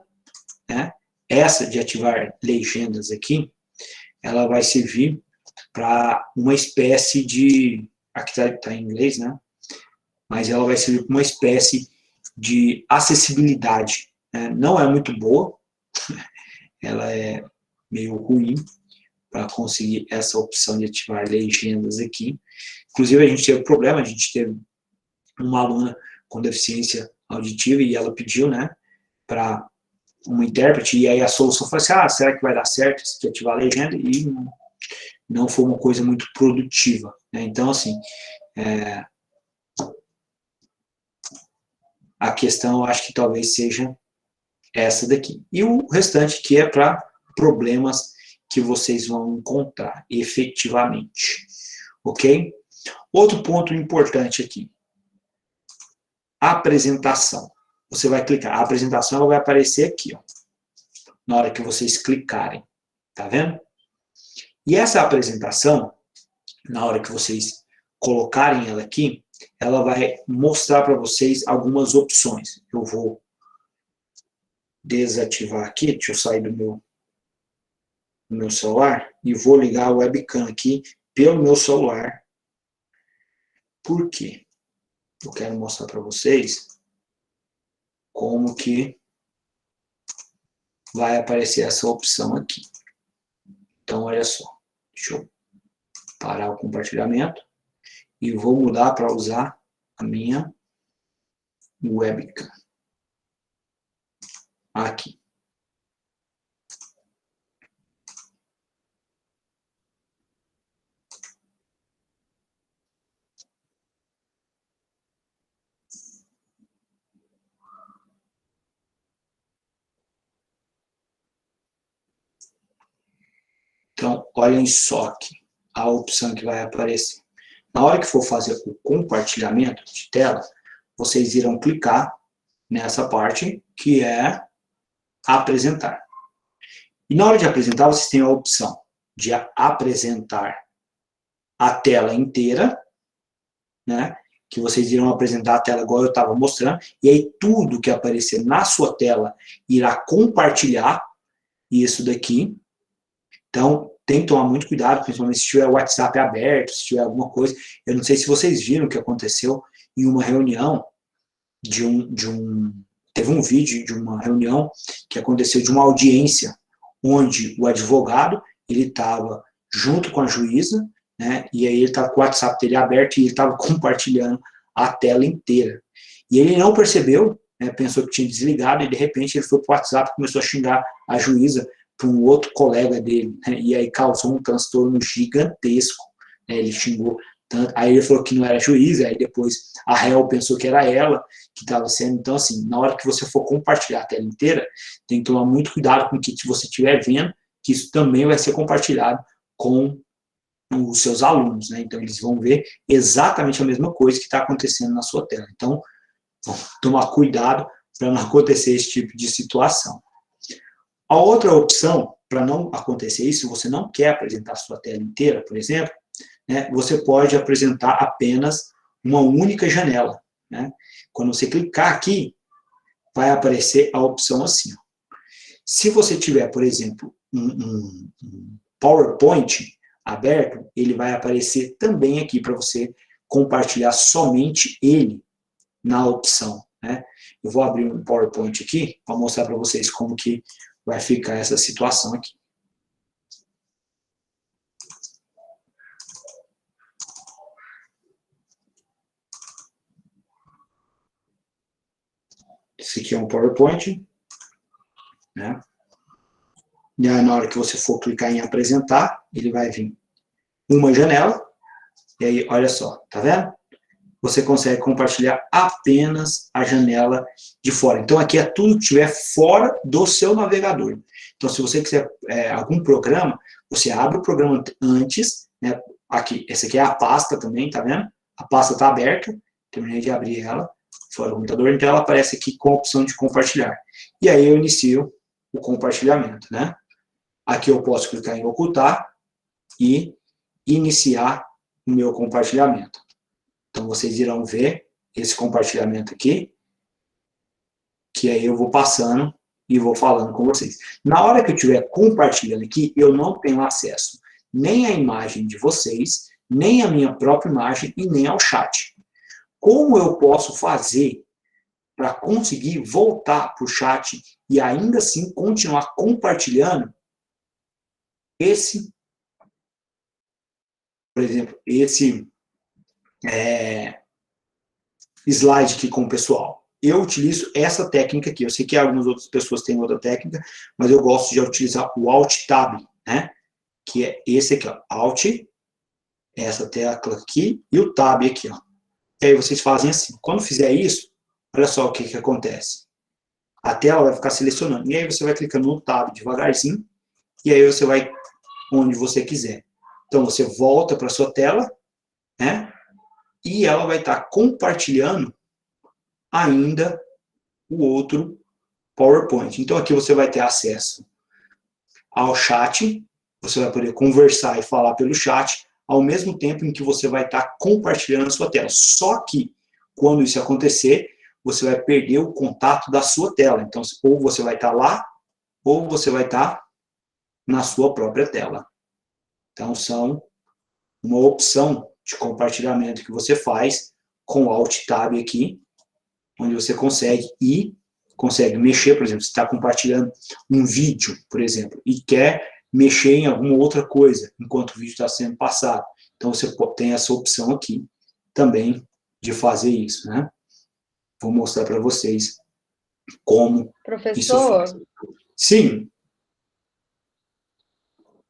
né? Essa de ativar legendas aqui, ela vai servir para uma espécie de, aqui está em inglês, né? Mas ela vai servir para uma espécie de acessibilidade, né? Não é muito boa, ela é meio ruim para conseguir essa opção de ativar legendas aqui. Inclusive, a gente teve problema, a gente teve uma aluna com deficiência auditiva e ela pediu, né, para uma intérprete, e aí a solução foi assim, será que vai dar certo se ativar a legenda? E não foi uma coisa muito produtiva, né? Então, assim, a questão, eu acho que talvez seja essa daqui. E o restante que é para problemas que vocês vão encontrar efetivamente, ok? Outro ponto importante aqui, apresentação. Você vai clicar, a apresentação ela vai aparecer aqui, ó, na hora que vocês clicarem, tá vendo? E essa apresentação, na hora que vocês colocarem ela aqui, ela vai mostrar para vocês algumas opções. Eu vou desativar aqui, deixa eu sair do meu celular e vou ligar a webcam aqui pelo meu celular. Por quê? Eu quero mostrar para vocês como que vai aparecer essa opção aqui. Então, olha só. Deixa eu parar o compartilhamento e vou mudar para usar a minha webcam. Aqui. Então, olhem só aqui a opção que vai aparecer. Na hora que for fazer o compartilhamento de tela, vocês irão clicar nessa parte que é apresentar. E na hora de apresentar, vocês têm a opção de apresentar a tela inteira, né? que vocês irão apresentar a tela igual eu estava mostrando, e aí tudo que aparecer na sua tela irá compartilhar isso daqui. Então, tem que tomar muito cuidado, principalmente se tiver o WhatsApp aberto, se tiver alguma coisa. Eu não sei se vocês viram o que aconteceu em uma reunião teve um vídeo de uma reunião que aconteceu de uma audiência, onde o advogado, ele estava junto com a juíza, né, e aí ele estava com o WhatsApp dele aberto e ele estava compartilhando a tela inteira. E ele não percebeu, né, pensou que tinha desligado, e de repente ele foi para o WhatsApp e começou a xingar a juíza para um outro colega dele, né, e aí causou um transtorno gigantesco, né, ele xingou tanto, aí ele falou que não era juíza, aí depois a réu pensou que era ela que estava sendo. Então, assim, na hora que você for compartilhar a tela inteira, tem que tomar muito cuidado com o que você estiver vendo, que isso também vai ser compartilhado com os seus alunos, né? Então, eles vão ver exatamente a mesma coisa que está acontecendo na sua tela. Então, tomar cuidado para não acontecer esse tipo de situação. A outra opção, para não acontecer isso, se você não quer apresentar a sua tela inteira, por exemplo, né, você pode apresentar apenas uma única janela, né? Quando você clicar aqui, vai aparecer a opção assim. Se você tiver, por exemplo, um PowerPoint aberto, ele vai aparecer também aqui para você compartilhar somente ele na opção, né? Eu vou abrir um PowerPoint aqui para mostrar para vocês como que vai ficar essa situação aqui. Esse aqui é um PowerPoint, né? E aí, na hora que você for clicar em apresentar, ele vai vir uma janela, e aí, olha só, tá vendo? Você consegue compartilhar apenas a janela de fora. Então, aqui é tudo que estiver fora do seu navegador. Então, se você quiser algum programa, você abre o programa antes, né? Aqui, essa aqui é a pasta também, tá vendo? A pasta está aberta, terminei de abrir ela fora do computador, então ela aparece aqui com a opção de compartilhar. E aí eu inicio o compartilhamento, né? Aqui eu posso clicar em ocultar e iniciar o meu compartilhamento. Então vocês irão ver esse compartilhamento aqui, que aí eu vou passando e vou falando com vocês. Na hora que eu estiver compartilhando aqui, eu não tenho acesso nem à imagem de vocês, nem à minha própria imagem e nem ao chat. Como eu posso fazer para conseguir voltar para o chat e ainda assim continuar compartilhando esse, por exemplo, esse slide aqui com o pessoal? Eu utilizo essa técnica aqui. Eu sei que algumas outras pessoas têm outra técnica, mas eu gosto de utilizar o Alt Tab, né? Que é esse aqui, ó, Alt, essa tecla aqui e o Tab aqui, ó. E aí vocês fazem assim. Quando fizer isso, olha só o que acontece. A tela vai ficar selecionando. E aí você vai clicando no Tab devagarzinho. E aí você vai onde você quiser. Então você volta para a sua tela, né? E ela vai estar compartilhando ainda o outro PowerPoint. Então aqui você vai ter acesso ao chat. Você vai poder conversar e falar pelo chat, ao mesmo tempo em que você vai estar compartilhando a sua tela. Só que, quando isso acontecer, você vai perder o contato da sua tela. Então, ou você vai estar lá, ou você vai estar na sua própria tela. Então, são uma opção de compartilhamento que você faz com o Alt Tab aqui, onde você consegue mexer, por exemplo, se está compartilhando um vídeo, por exemplo, e quer mexer em alguma outra coisa enquanto o vídeo está sendo passado. Então, você tem essa opção aqui também de fazer isso, né? Vou mostrar para vocês como isso faz. Sim.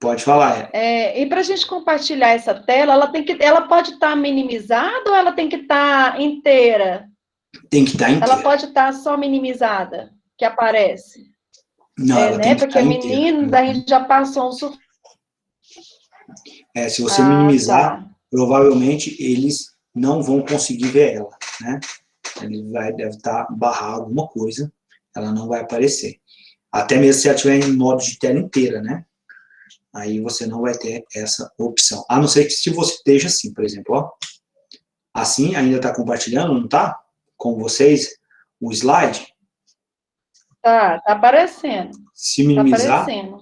Pode falar. E para a gente compartilhar essa tela, ela pode estar minimizada ou ela tem que estar inteira? Tem que estar inteira. Ela pode estar só minimizada, que aparece? Não, ela tem que porque estar menino, inteira. daí já passou um se você minimizar, provavelmente eles não vão conseguir ver ela, né? Ele deve estar barrado alguma coisa, ela não vai aparecer. Até mesmo se ela estiver em modo de tela inteira, né? Aí você não vai ter essa opção. A não ser que se você esteja assim, por exemplo, ó. Assim, ainda está compartilhando, não está? Com vocês, o slide? Tá aparecendo. Se Tá minimizar, aparecendo.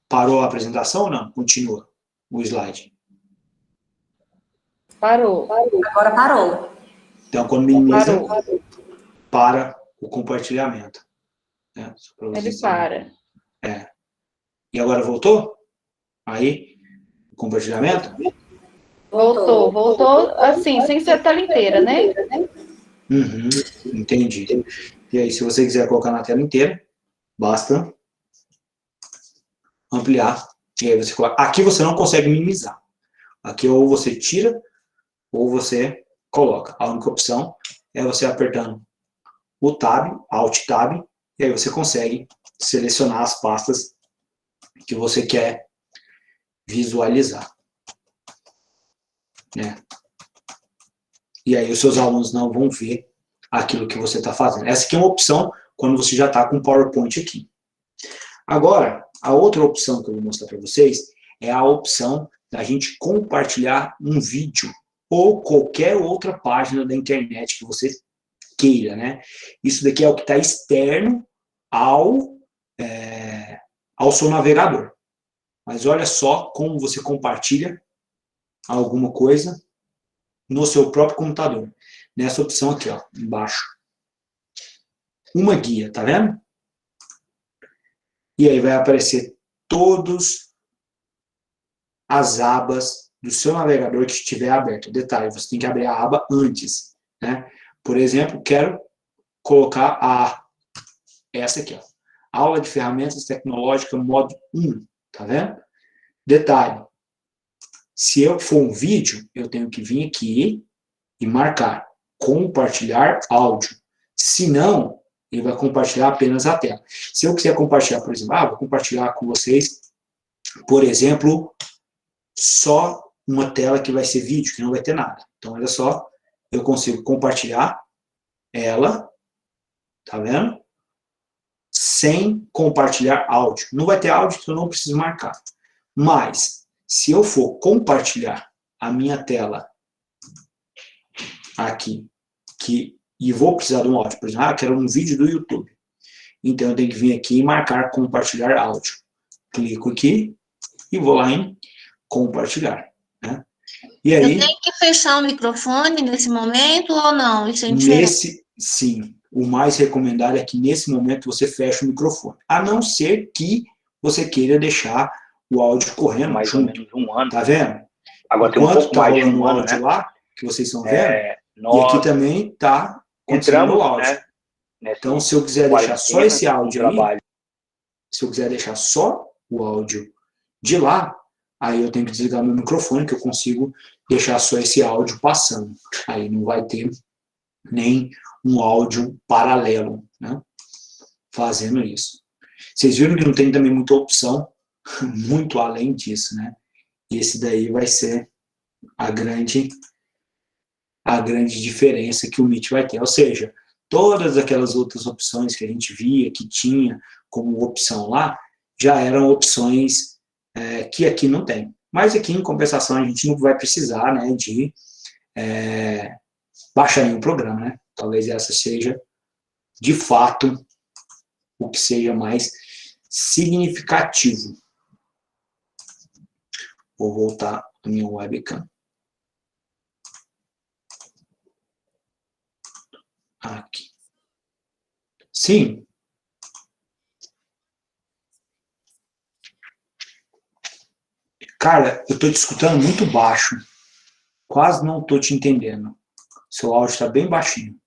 parou a apresentação ou não? Continua o slide. Parou. Agora parou. Então, quando minimiza, Parou. para o compartilhamento. Né? Só pra Ele vocês para. É. E agora voltou? Aí, o compartilhamento? Voltou assim, sem ser a tela inteira, né? Uhum, entendi. E aí, se você quiser colocar na tela inteira, basta ampliar. E aí você coloca. Aqui você não consegue minimizar. Aqui ou você tira, ou você coloca. A única opção é você apertando o Tab, Alt Tab, e aí você consegue selecionar as pastas que você quer visualizar. Né? E aí os seus alunos não vão ver aquilo que você está fazendo. Essa aqui é uma opção quando você já está com o PowerPoint aqui. Agora, a outra opção que eu vou mostrar para vocês é a opção da gente compartilhar um vídeo ou qualquer outra página da internet que você queira, né? Isso daqui é o que está externo ao seu navegador. Mas olha só como você compartilha alguma coisa no seu próprio computador. Nessa opção aqui, ó, embaixo. Uma guia, tá vendo? E aí vai aparecer todas as abas do seu navegador que estiver aberto. Detalhe, você tem que abrir a aba antes, né? Por exemplo, quero colocar essa aqui, ó. Aula de ferramentas tecnológicas, modo 1, tá vendo? Detalhe, se eu for um vídeo, eu tenho que vir aqui e marcar compartilhar áudio. Se não, ele vai compartilhar apenas a tela. Se eu quiser compartilhar, por exemplo, vou compartilhar com vocês, por exemplo, só uma tela que vai ser vídeo, que não vai ter nada. Então, olha só, eu consigo compartilhar ela, tá vendo? Sem compartilhar áudio. Não vai ter áudio, então eu não preciso marcar. Mas, se eu for compartilhar a minha tela aqui, e vou precisar de um áudio, por exemplo, quero um vídeo do YouTube. Então, eu tenho que vir aqui e marcar compartilhar áudio. Clico aqui e vou lá em compartilhar. Né? E aí, eu tenho que fechar o microfone nesse momento ou não? Isso é diferente? Sim. O mais recomendado é que nesse momento você feche o microfone. A não ser que você queira deixar o áudio correndo mais junto. ou menos um ano. Tá vendo? Agora tem um pouco tá mais de rolando um o ano, áudio né? lá, que vocês estão vendo, e nós aqui também tá continuando entramos, o áudio. né, Então, se eu quiser deixar só esse áudio aí, se eu quiser deixar só o áudio de lá, aí eu tenho que desligar meu microfone, que eu consigo deixar só esse áudio passando. Aí não vai ter nem um áudio paralelo, né? Fazendo isso. Vocês viram que não tem também muita opção, muito além disso, né? E esse daí vai ser a grande diferença que o Meet vai ter. Ou seja, todas aquelas outras opções que a gente via, que tinha como opção lá, já eram opções que aqui não tem. Mas aqui, em compensação, a gente não vai precisar, né, de baixar nenhum programa, né? Talvez essa seja, de fato, o que seja mais significativo. Vou voltar a minha webcam. Aqui. Sim. Cara, eu estou te escutando muito baixo. Quase não estou te entendendo. Seu áudio está bem baixinho.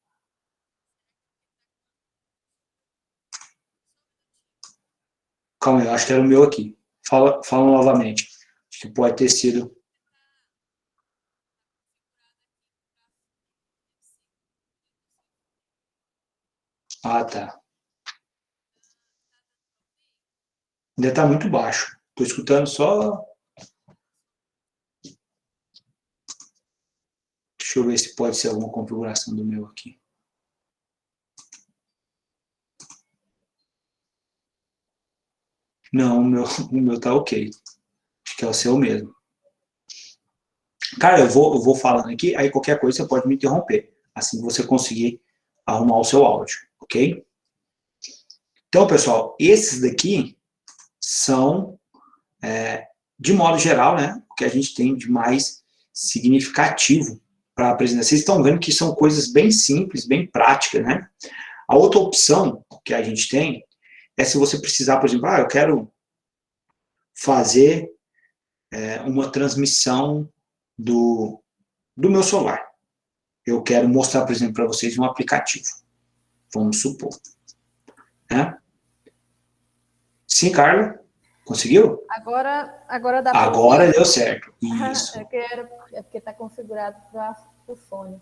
Calma aí, eu acho que era o meu aqui. Fala novamente. Acho que pode ter sido. Ah, tá. Ainda está muito baixo. Estou escutando só. Deixa eu ver se pode ser alguma configuração do meu aqui. Não, o meu tá ok. Acho que é o seu mesmo. Cara, eu vou falando aqui, aí qualquer coisa você pode me interromper, assim que você conseguir arrumar o seu áudio, ok? Então, pessoal, esses daqui são, de modo geral, né, o que a gente tem de mais significativo para apresentar. Vocês estão vendo que são coisas bem simples, bem práticas, né? A outra opção que a gente tem é se você precisar, por exemplo, eu quero fazer uma transmissão do meu celular. Eu quero mostrar, por exemplo, para vocês um aplicativo. Vamos supor. Né? Sim, Carla? Conseguiu? Agora dá para Agora deu certo. Isso. É porque está configurado para o fone.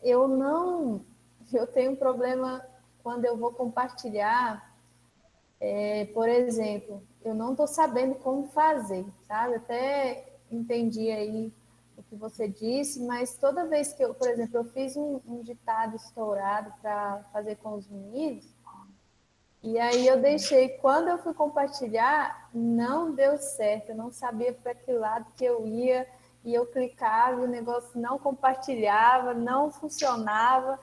Eu tenho um problema quando eu vou compartilhar, por exemplo, eu não estou sabendo como fazer, sabe? Até entendi aí o que você disse, mas toda vez que por exemplo, eu fiz um ditado estourado para fazer com os meninos, e aí eu deixei, quando eu fui compartilhar, não deu certo, eu não sabia para que lado que eu ia, e eu clicava, e o negócio não compartilhava, não funcionava,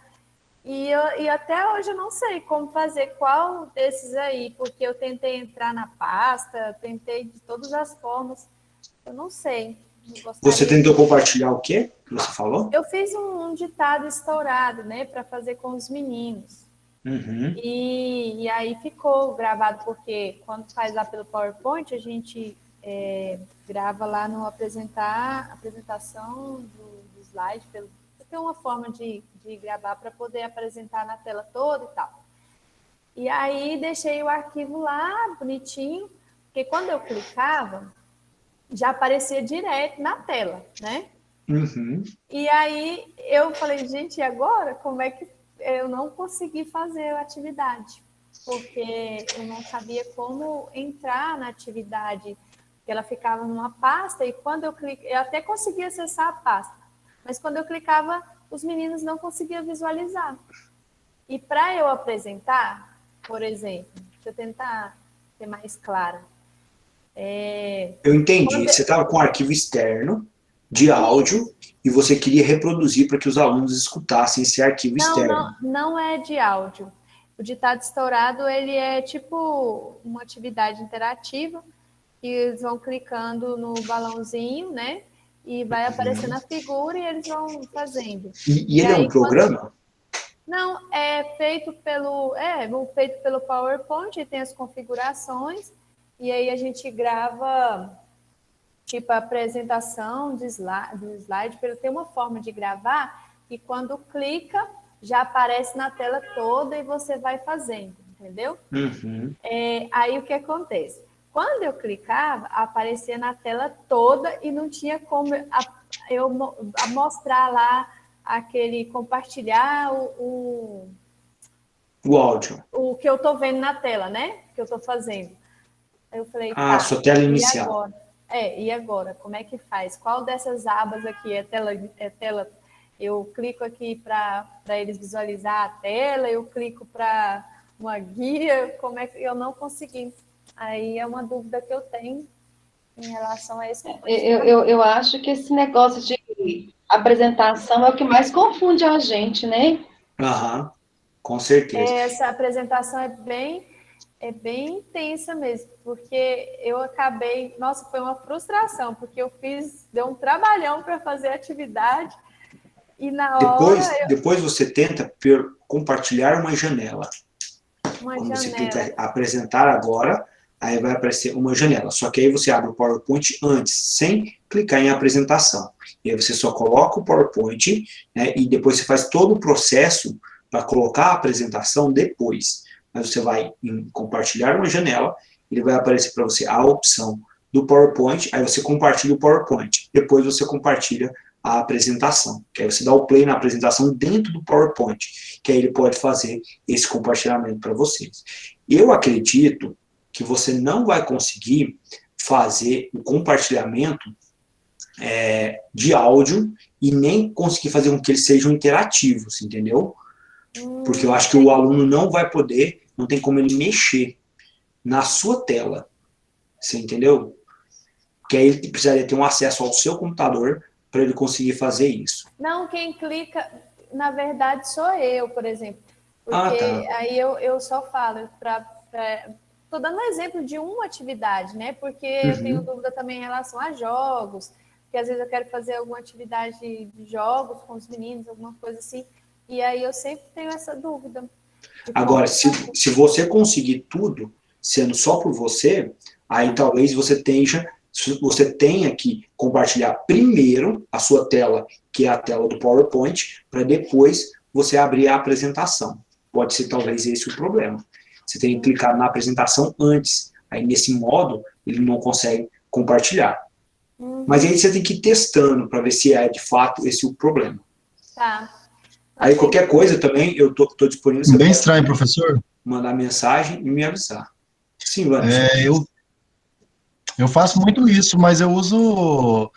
e até hoje eu não sei como fazer qual desses aí, porque eu tentei entrar na pasta, tentei de todas as formas, eu não sei. Você tentou compartilhar o quê que você falou? Eu fiz um ditado estourado, né, para fazer com os meninos. Uhum. E aí ficou gravado, porque quando faz lá pelo PowerPoint, a gente grava lá no apresentação do slide, tem uma forma de gravar para poder apresentar na tela toda e tal. E aí deixei o arquivo lá, bonitinho, porque quando eu clicava, já aparecia direto na tela, né? Uhum. E aí eu falei, gente, e agora? Como é que eu não consegui fazer a atividade? Porque eu não sabia como entrar na atividade, porque ela ficava numa pasta, e quando eu cliquei, eu até conseguia acessar a pasta, mas quando eu clicava, os meninos não conseguiam visualizar. E para eu apresentar, por exemplo, deixa eu tentar ser mais clara. Eu entendi. Você estava com um arquivo externo de áudio e você queria reproduzir para que os alunos escutassem esse arquivo externo. Não é de áudio. O ditado estourado, ele é tipo uma atividade interativa, que eles vão clicando no balãozinho, né? E vai aparecendo a figura e eles vão fazendo. E ele é um programa? Não, é feito pelo PowerPoint, tem as configurações, e aí a gente grava, tipo, a apresentação do slide, tem uma forma de gravar, e quando clica, já aparece na tela toda e você vai fazendo, entendeu? Uhum. Aí o que acontece? Quando eu clicava, aparecia na tela toda e não tinha como eu mostrar lá aquele compartilhar o áudio. O que eu estou vendo na tela, né? Que eu estou fazendo. Eu falei, sua tela inicial. E agora? Como é que faz? Qual dessas abas aqui é tela? Eu clico aqui para eles visualizar a tela, eu clico para uma guia, como é que eu não consegui? Aí é uma dúvida que eu tenho em relação a esse. Eu acho que esse negócio de apresentação é o que mais confunde a gente, né? Aham, com certeza. Essa apresentação é bem intensa mesmo, porque eu acabei, nossa, foi uma frustração, porque deu um trabalhão para fazer a atividade, e na hora... Depois você tenta compartilhar uma janela. Quando você clica apresentar agora, aí vai aparecer uma janela. Só que aí você abre o PowerPoint antes, sem clicar em apresentação. E aí você só coloca o PowerPoint, né, e depois você faz todo o processo para colocar a apresentação depois. Mas você vai em compartilhar uma janela, ele vai aparecer para você a opção do PowerPoint, aí você compartilha o PowerPoint. Depois você compartilha a apresentação, que aí você dá o play na apresentação dentro do PowerPoint, que aí ele pode fazer esse compartilhamento para vocês. Eu acredito que você não vai conseguir fazer o compartilhamento de áudio e nem conseguir fazer com que eles sejam interativos, entendeu? Porque eu acho que o aluno não vai poder, não tem como ele mexer na sua tela, você entendeu? que aí ele precisaria ter um acesso ao seu computador para ele conseguir fazer isso. Não, quem clica, na verdade, sou eu, por exemplo. Porque tá. aí eu só falo estou dando um exemplo de uma atividade, né? Porque eu tenho dúvida também em relação a jogos, que às vezes eu quero fazer alguma atividade de jogos com os meninos, alguma coisa assim, e aí eu sempre tenho essa dúvida. Agora, se você conseguir tudo, sendo só por você, aí talvez você tenha que compartilhar primeiro a sua tela, que é a tela do PowerPoint, para depois você abrir a apresentação. Pode ser talvez esse o problema. Você tem que clicar na apresentação antes. Aí, nesse modo, ele não consegue compartilhar. Mas aí você tem que ir testando para ver se é, de fato, esse o problema. Tá. Aí, qualquer coisa também, eu tô disponível. Você Bem estranho, professor. Mandar mensagem e me avisar. Sim, Vanessa. Eu faço muito isso, mas eu uso...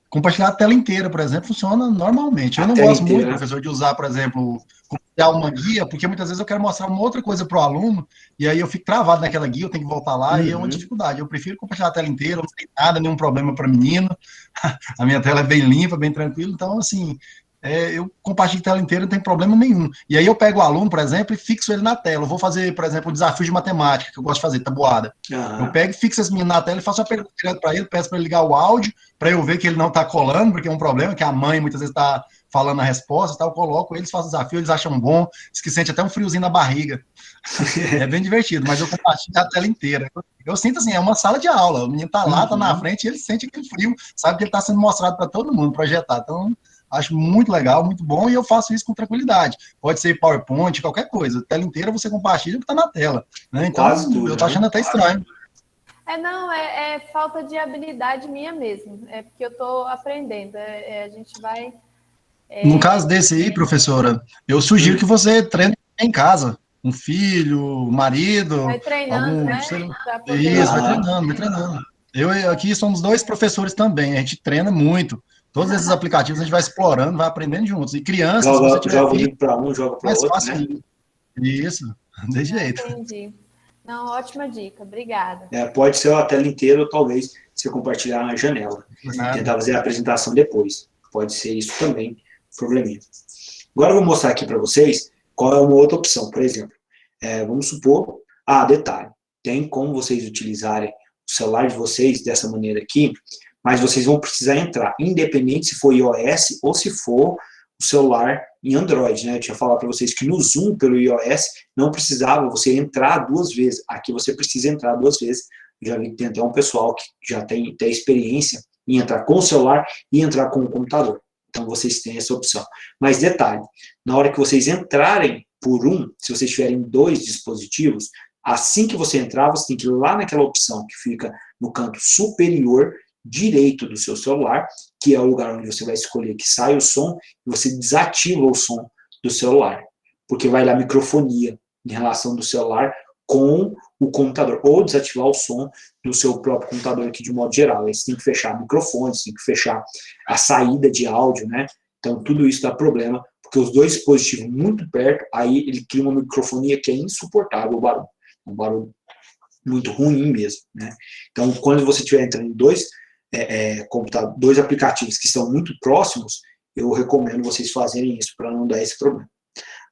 compartilhar a tela inteira, por exemplo, funciona normalmente. Eu não gosto muito, professor, de usar, por exemplo, compartilhar uma guia, porque muitas vezes eu quero mostrar uma outra coisa para o aluno, e aí eu fico travado naquela guia, eu tenho que voltar lá, e é uma dificuldade. Eu prefiro compartilhar a tela inteira, não tem nada, nenhum problema para menino, a minha tela é bem limpa, bem tranquila, então, assim, eu compartilho a tela inteira, não tem problema nenhum. E aí eu pego o aluno, por exemplo, e fixo ele na tela. Eu vou fazer, por exemplo, um desafio de matemática, que eu gosto de fazer, tabuada. Eu pego e fixo esse menino na tela e faço uma pergunta direto para ele, peço para ele ligar o áudio, para eu ver que ele não está colando, porque é um problema, que a mãe muitas vezes está falando a resposta, tá? Eu coloco eles, faço o desafio, eles acham bom, diz que sente até um friozinho na barriga. É bem divertido, mas eu compartilho a tela inteira. Eu sinto assim, é uma sala de aula, o menino está lá, está na frente, e ele sente aquele frio, sabe que ele está sendo mostrado para todo mundo, projetado. Então, acho muito legal, muito bom, e eu faço isso com tranquilidade. Pode ser PowerPoint, qualquer coisa. A tela inteira você compartilha o que está na tela. Né? Então, quase tudo, eu tô achando até estranho. É falta de habilidade minha mesmo. É porque eu estou aprendendo. A gente vai... No caso desse aí, professora, eu sugiro que você treine em casa. Um filho, marido... Vai treinando, né? Isso, vai treinando. Eu aqui somos 2 professores também, a gente treina muito. Todos esses aplicativos a gente vai explorando, vai aprendendo juntos. E crianças, se você tiver joga um para um, joga para outro, fácil, né? Isso, de jeito. Entendi. Não, ótima dica, obrigada. Pode ser a tela inteira ou talvez você compartilhar na janela. Tentar fazer a apresentação depois. Pode ser isso também, probleminha. Agora eu vou mostrar aqui para vocês qual é uma outra opção. Por exemplo, vamos supor... detalhe. Tem como vocês utilizarem o celular de vocês dessa maneira aqui, mas vocês vão precisar entrar, independente se for iOS ou se for o celular em Android, né? Eu tinha falado para vocês que no Zoom, pelo iOS, não precisava você entrar 2 vezes. Aqui você precisa entrar 2 vezes. Eu já vi que tem até um pessoal que já tem experiência em entrar com o celular e entrar com o computador. Então, vocês têm essa opção. Mas, detalhe, na hora que vocês entrarem por se vocês tiverem 2 dispositivos, assim que você entrar, você tem que ir lá naquela opção que fica no canto superior direito do seu celular, que é o lugar onde você vai escolher que sai o som, e você desativa o som do celular, porque vai dar microfonia em relação do celular com o computador, ou desativar o som do seu próprio computador aqui de modo geral. Aí você tem que fechar o microfone, você tem que fechar a saída de áudio, né? Então tudo isso dá problema, porque os 2 dispositivos muito perto, aí ele cria uma microfonia que é insuportável o barulho. Um barulho muito ruim mesmo, né? Então, quando você estiver entrando em 2 aplicativos que estão muito próximos, eu recomendo vocês fazerem isso para não dar esse problema.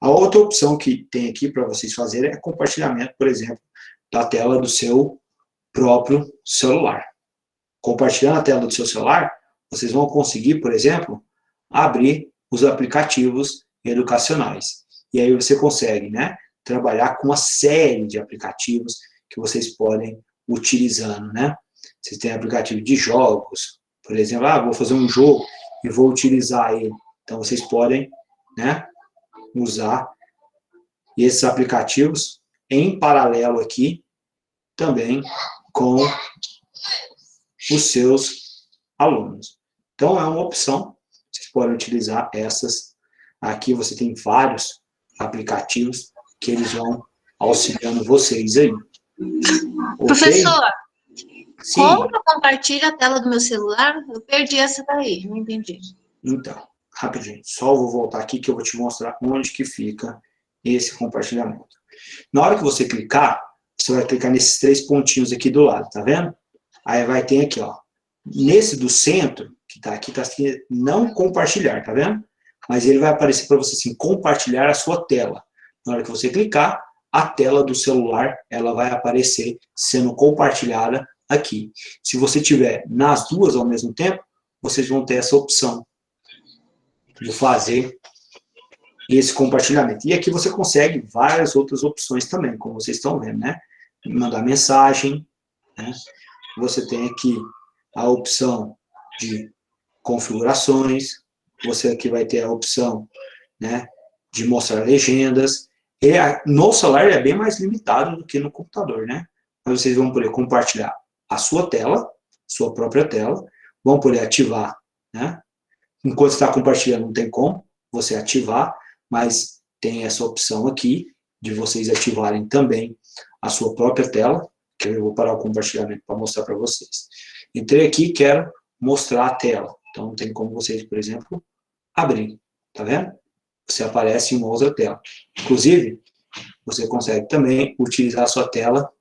A outra opção que tem aqui para vocês fazerem é compartilhamento, por exemplo, da tela do seu próprio celular. Compartilhando a tela do seu celular, vocês vão conseguir, por exemplo, abrir os aplicativos educacionais. E aí você consegue, né, trabalhar com uma série de aplicativos que vocês podem utilizando, né? Vocês têm aplicativo de jogos, por exemplo, vou fazer um jogo e vou utilizar ele. Então, vocês podem, né, usar esses aplicativos em paralelo aqui, também com os seus alunos. Então, é uma opção. Vocês podem utilizar essas. Aqui você tem vários aplicativos que eles vão auxiliando vocês aí. Professor, Sim. Como eu compartilho a tela do meu celular? Eu perdi essa daí, não entendi. Então, rapidinho, só vou voltar aqui que eu vou te mostrar onde que fica esse compartilhamento. Na hora que você clicar, você vai clicar nesses 3 pontinhos aqui do lado, tá vendo? Aí vai ter aqui, ó. Nesse do centro, que tá aqui não compartilhar, tá vendo? Mas ele vai aparecer para você assim, compartilhar a sua tela. Na hora que você clicar, a tela do celular, ela vai aparecer sendo compartilhada aqui. Se você tiver nas duas ao mesmo tempo, vocês vão ter essa opção de fazer esse compartilhamento. E aqui você consegue várias outras opções também, como vocês estão vendo, né? Mandar mensagem, né? Você tem aqui a opção de configurações, você aqui vai ter a opção, né, de mostrar legendas. No celular ele é bem mais limitado do que no computador, né? Mas vocês vão poder compartilhar a sua tela, sua própria tela, vão poder ativar, né? Enquanto está compartilhando não tem como você ativar, mas tem essa opção aqui de vocês ativarem também a sua própria tela, que eu vou parar o compartilhamento para mostrar para vocês. Entrei aqui e quero mostrar a tela. Então, não tem como vocês, por exemplo, abrir. Tá vendo? Você aparece em uma outra tela. Inclusive, você consegue também utilizar a sua tela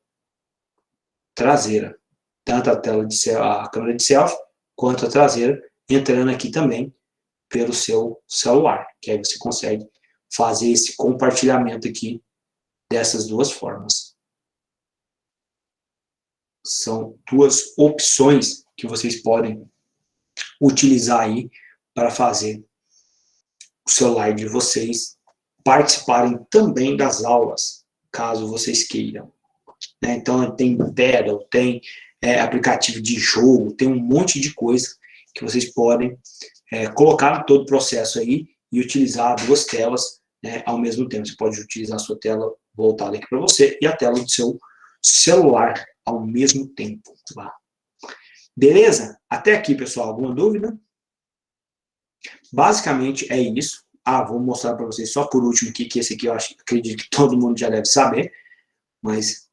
traseira. Tanto a câmera de selfie, quanto a traseira, entrando aqui também pelo seu celular. Que aí você consegue fazer esse compartilhamento aqui dessas duas formas. São duas opções que vocês podem utilizar aí para fazer o celular de vocês participarem também das aulas, caso vocês queiram. Né? Então, tem Paddle, tem aplicativo de jogo, tem um monte de coisa que vocês podem colocar todo o processo aí e utilizar duas telas, né, ao mesmo tempo. Você pode utilizar a sua tela voltada aqui para você e a tela do seu celular ao mesmo tempo. Tá? Beleza? Até aqui, pessoal, alguma dúvida? Basicamente é isso. Vou mostrar para vocês só por último aqui, que esse aqui eu acredito que todo mundo já deve saber, mas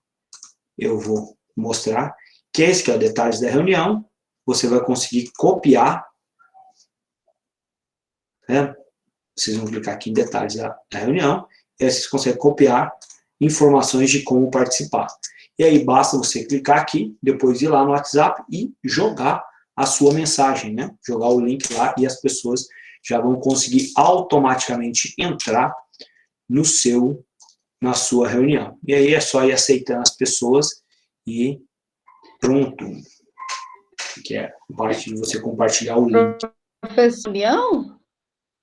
eu vou mostrar, que esse que é o detalhes da reunião. Você vai conseguir copiar, né? Vocês vão clicar aqui em detalhes da reunião, e aí vocês conseguem copiar informações de como participar. E aí basta você clicar aqui, depois ir lá no WhatsApp e jogar a sua mensagem, né? Jogar o link lá e as pessoas já vão conseguir automaticamente entrar na sua reunião. E aí é só ir aceitando as pessoas e pronto. Que é a parte de você compartilhar o link. Professor Leão?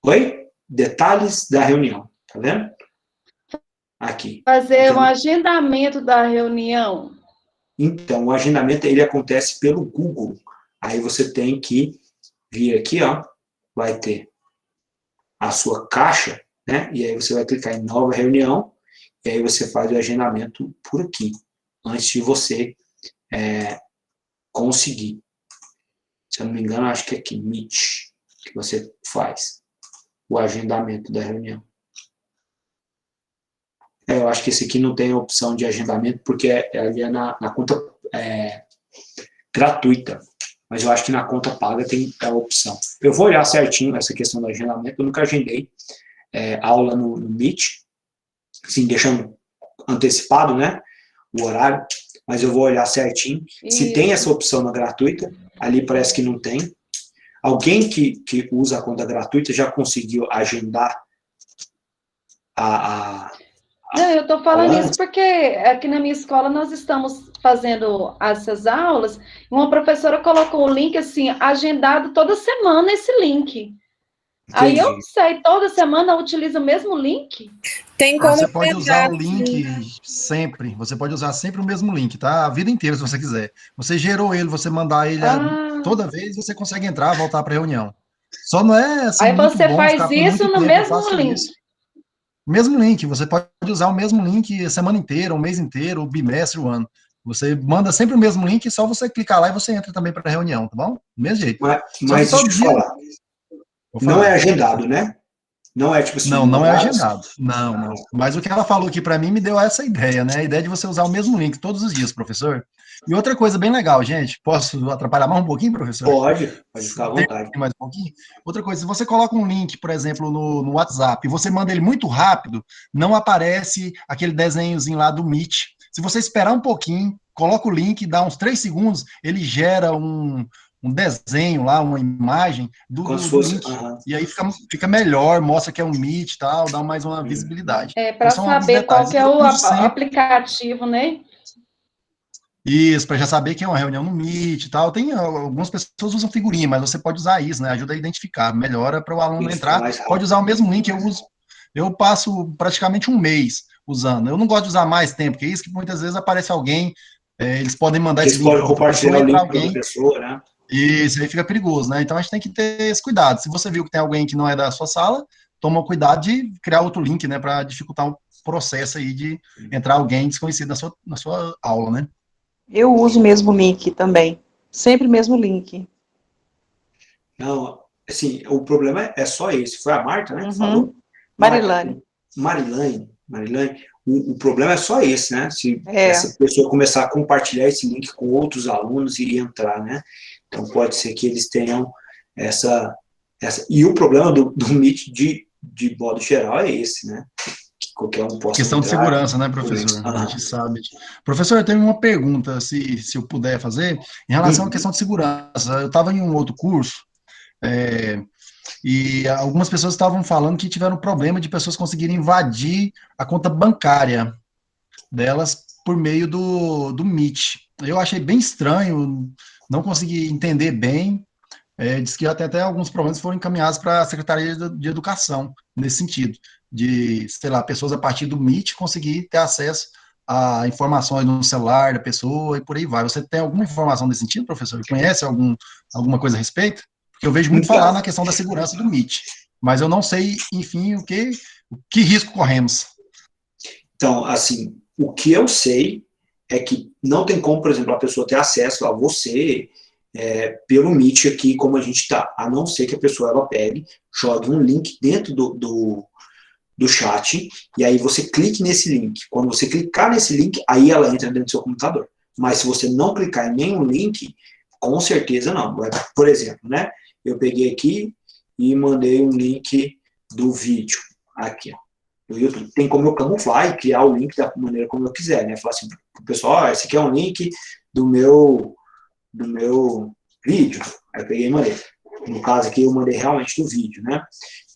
Oi? Detalhes da reunião, tá vendo? Aqui. Fazer um agendamento da reunião. Então, o agendamento ele acontece pelo Google. Aí você tem que vir aqui, ó, vai ter a sua caixa, né? E aí você vai clicar em nova reunião, e aí você faz o agendamento por aqui, antes de você conseguir. Se eu não me engano, acho que é aqui, Meet, que você faz o agendamento da reunião. Eu acho que esse aqui não tem a opção de agendamento, porque ali é na conta gratuita. Mas eu acho que na conta paga tem a opção. Eu vou olhar certinho essa questão do agendamento. Eu nunca agendei aula no Meet, assim, deixando antecipado, né, o horário. Mas eu vou olhar certinho. Isso. Se tem essa opção na gratuita, ali parece que não tem. Alguém que usa a conta gratuita já conseguiu agendar Não, eu estou falando isso porque aqui na minha escola nós estamos fazendo essas aulas, e uma professora colocou o link assim, agendado toda semana esse link. Entendi. Aí eu não sei, toda semana utiliza o mesmo link? Tem como você pode usar o link sempre, você pode usar sempre o mesmo link, tá? A vida inteira, se você quiser. Você gerou ele, você mandar ele toda vez, você consegue entrar, voltar para a reunião. Só não é assim, aí você faz isso no mesmo link. Isso. Mesmo link, você pode usar o mesmo link a semana inteira, o mês inteiro, o bimestre, o ano. Você manda sempre o mesmo link, só você clicar lá e você entra também para a reunião, tá bom? Do mesmo jeito. Mas deixa eu falar. Não é agendado, né? Não é tipo assim. Não é agendado. Não. Mas o que ela falou aqui para mim me deu essa ideia, né? A ideia de você usar o mesmo link todos os dias, professor. E outra coisa bem legal, gente. Posso atrapalhar mais um pouquinho, professor? Pode ficar à vontade. Mais um pouquinho. Outra coisa, se você coloca um link, por exemplo, no WhatsApp, e você manda ele muito rápido, não aparece aquele desenhozinho lá do Meet. Se você esperar um pouquinho, coloca o link, dá uns 3 segundos, ele gera um desenho lá, uma imagem do link. E aí fica melhor, mostra que é um Meet e tal, dá mais uma visibilidade. Para saber qual que é o aplicativo, né? Isso, para já saber que é uma reunião no Meet e tal. Tem algumas pessoas usam figurinha, mas você pode usar isso, né? Ajuda a identificar, melhora para o aluno entrar. Pode usar o mesmo link, eu passo praticamente um mês usando. Eu não gosto de usar mais tempo, porque isso que muitas vezes aparece alguém, eles podem mandar esse link para outra pessoa, entrar alguém. Pessoa, né? Isso aí fica perigoso, né? Então a gente tem que ter esse cuidado. Se você viu que tem alguém que não é da sua sala, toma cuidado de criar outro link, né? Para dificultar o processo aí de entrar alguém desconhecido na sua aula, né? Eu uso o mesmo link também. Sempre o mesmo link. Não, assim, o problema é só esse. Foi a Marta, né, que falou? Marilane. Marilane, o problema é só esse, né? Se essa pessoa começar a compartilhar esse link com outros alunos e entrar, né? Então, pode ser que eles tenham essa... E o problema do Meet de modo geral é esse, né? Qualquer um possa questão entrar, de segurança, né, professor? A gente sabe. Professor, eu tenho uma pergunta, se eu puder fazer, em relação à questão de segurança. Eu estava em um outro curso, e algumas pessoas estavam falando que tiveram problema de pessoas conseguirem invadir a conta bancária delas por meio do Meet. Eu achei bem estranho, não consegui entender bem. Diz que até alguns problemas foram encaminhados para a Secretaria de Educação, nesse sentido, de, sei lá, pessoas a partir do Meet conseguir ter acesso a informações no celular da pessoa e por aí vai. Você tem alguma informação nesse sentido, professor? Conhece alguma coisa a respeito? Porque eu vejo muito falar na questão da segurança do Meet, mas eu não sei, enfim, que risco corremos. Então, assim, o que eu sei é que não tem como, por exemplo, a pessoa ter acesso a você pelo Meet aqui, como a gente está, a não ser que a pessoa ela pegue, jogue um link dentro do chat, e aí você clique nesse link. Quando você clicar nesse link, aí ela entra dentro do seu computador. Mas se você não clicar em nenhum link, com certeza não. Por exemplo, né, eu peguei aqui e mandei um link do vídeo, aqui, ó, do YouTube. Tem como eu camuflar e criar o link da maneira como eu quiser, né, falar assim pro pessoal, esse aqui é um link do meu vídeo. Aí eu peguei e mandei. No caso aqui, eu mandei realmente do vídeo, né,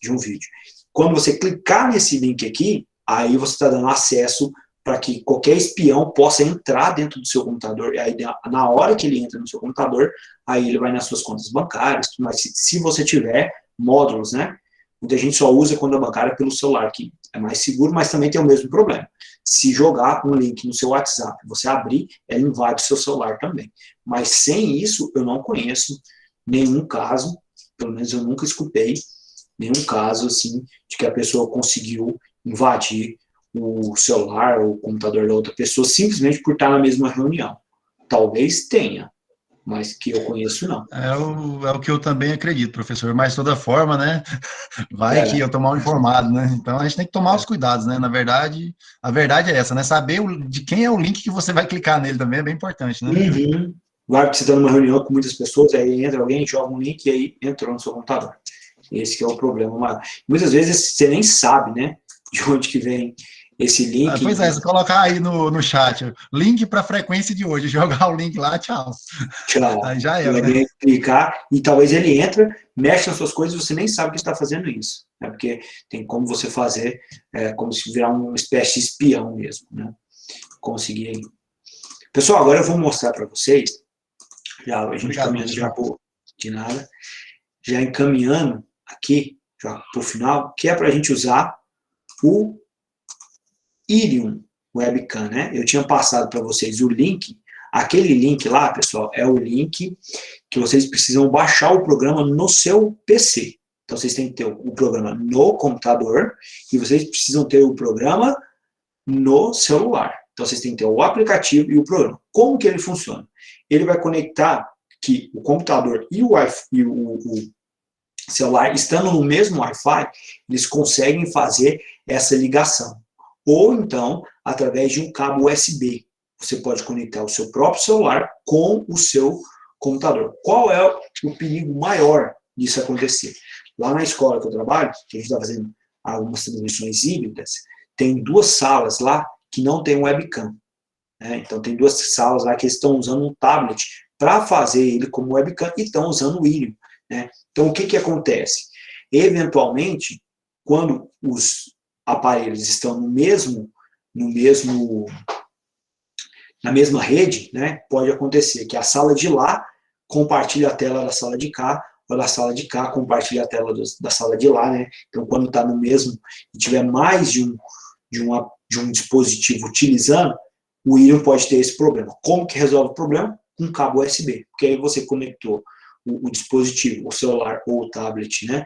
de um vídeo. Quando você clicar nesse link aqui, aí você está dando acesso para que qualquer espião possa entrar dentro do seu computador. E aí, na hora que ele entra no seu computador, aí ele vai nas suas contas bancárias, mas se você tiver módulos, né? Muita gente só usa conta bancária pelo celular, que é mais seguro, mas também tem o mesmo problema. Se jogar um link no seu WhatsApp, você abrir, ela invade o seu celular também. Mas sem isso, eu não conheço nenhum caso, pelo menos eu nunca escutei, nenhum caso, assim, de que a pessoa conseguiu invadir o celular ou o computador da outra pessoa simplesmente por estar na mesma reunião. Talvez tenha, mas que eu conheço, não. É o que eu também acredito, professor, mas de toda forma, né, vai que eu tô mal informado, né, então a gente tem que tomar os cuidados, né, na verdade, a verdade é essa, né, saber de quem é o link que você vai clicar nele também é bem importante, né. Uhum. Claro que você está numa reunião com muitas pessoas, aí entra alguém, joga um link e aí entrou no seu computador. Esse que é o problema. Muitas vezes você nem sabe, né, de onde que vem esse link. Pois é, você colocar aí no chat, link para a frequência de hoje, jogar o link lá, tchau. Tchau. Aí já era, né? Clicar, e talvez ele entra, mexe nas suas coisas e você nem sabe que está fazendo isso. Né, porque tem como você fazer, como se virar uma espécie de espião mesmo, né? Conseguir aí. Pessoal, agora eu vou mostrar para vocês, a gente caminhando já de nada, já encaminhando aqui, já para o final, que é para a gente usar o Irium Webcam, né? Eu tinha passado para vocês o link, aquele link lá, pessoal, é o link que vocês precisam baixar o programa no seu PC. Então, vocês têm que ter o programa no computador e vocês precisam ter o programa no celular. Então, vocês têm que ter o aplicativo e o programa. Como que ele funciona? Ele vai conectar que o computador e o celular, estando no mesmo Wi-Fi, eles conseguem fazer essa ligação. Ou então, através de um cabo USB. Você pode conectar o seu próprio celular com o seu computador. Qual é o perigo maior disso acontecer? Lá na escola que eu trabalho, que a gente está fazendo algumas transmissões híbridas, tem 2 salas lá que não tem webcam. né? Então, tem 2 salas lá que eles estão usando um tablet para fazer ele como webcam e estão usando o Irium, né? Então, o que acontece? Eventualmente, quando os aparelhos estão na mesma rede, né, pode acontecer que a sala de lá compartilhe a tela da sala de cá, ou da sala de cá compartilhe a tela da sala de lá, né? Então, quando está no mesmo e tiver mais de um dispositivo utilizando, o Irium pode ter esse problema. Como que resolve o problema? Com cabo USB, porque aí você conectou o dispositivo, o celular ou o tablet, né,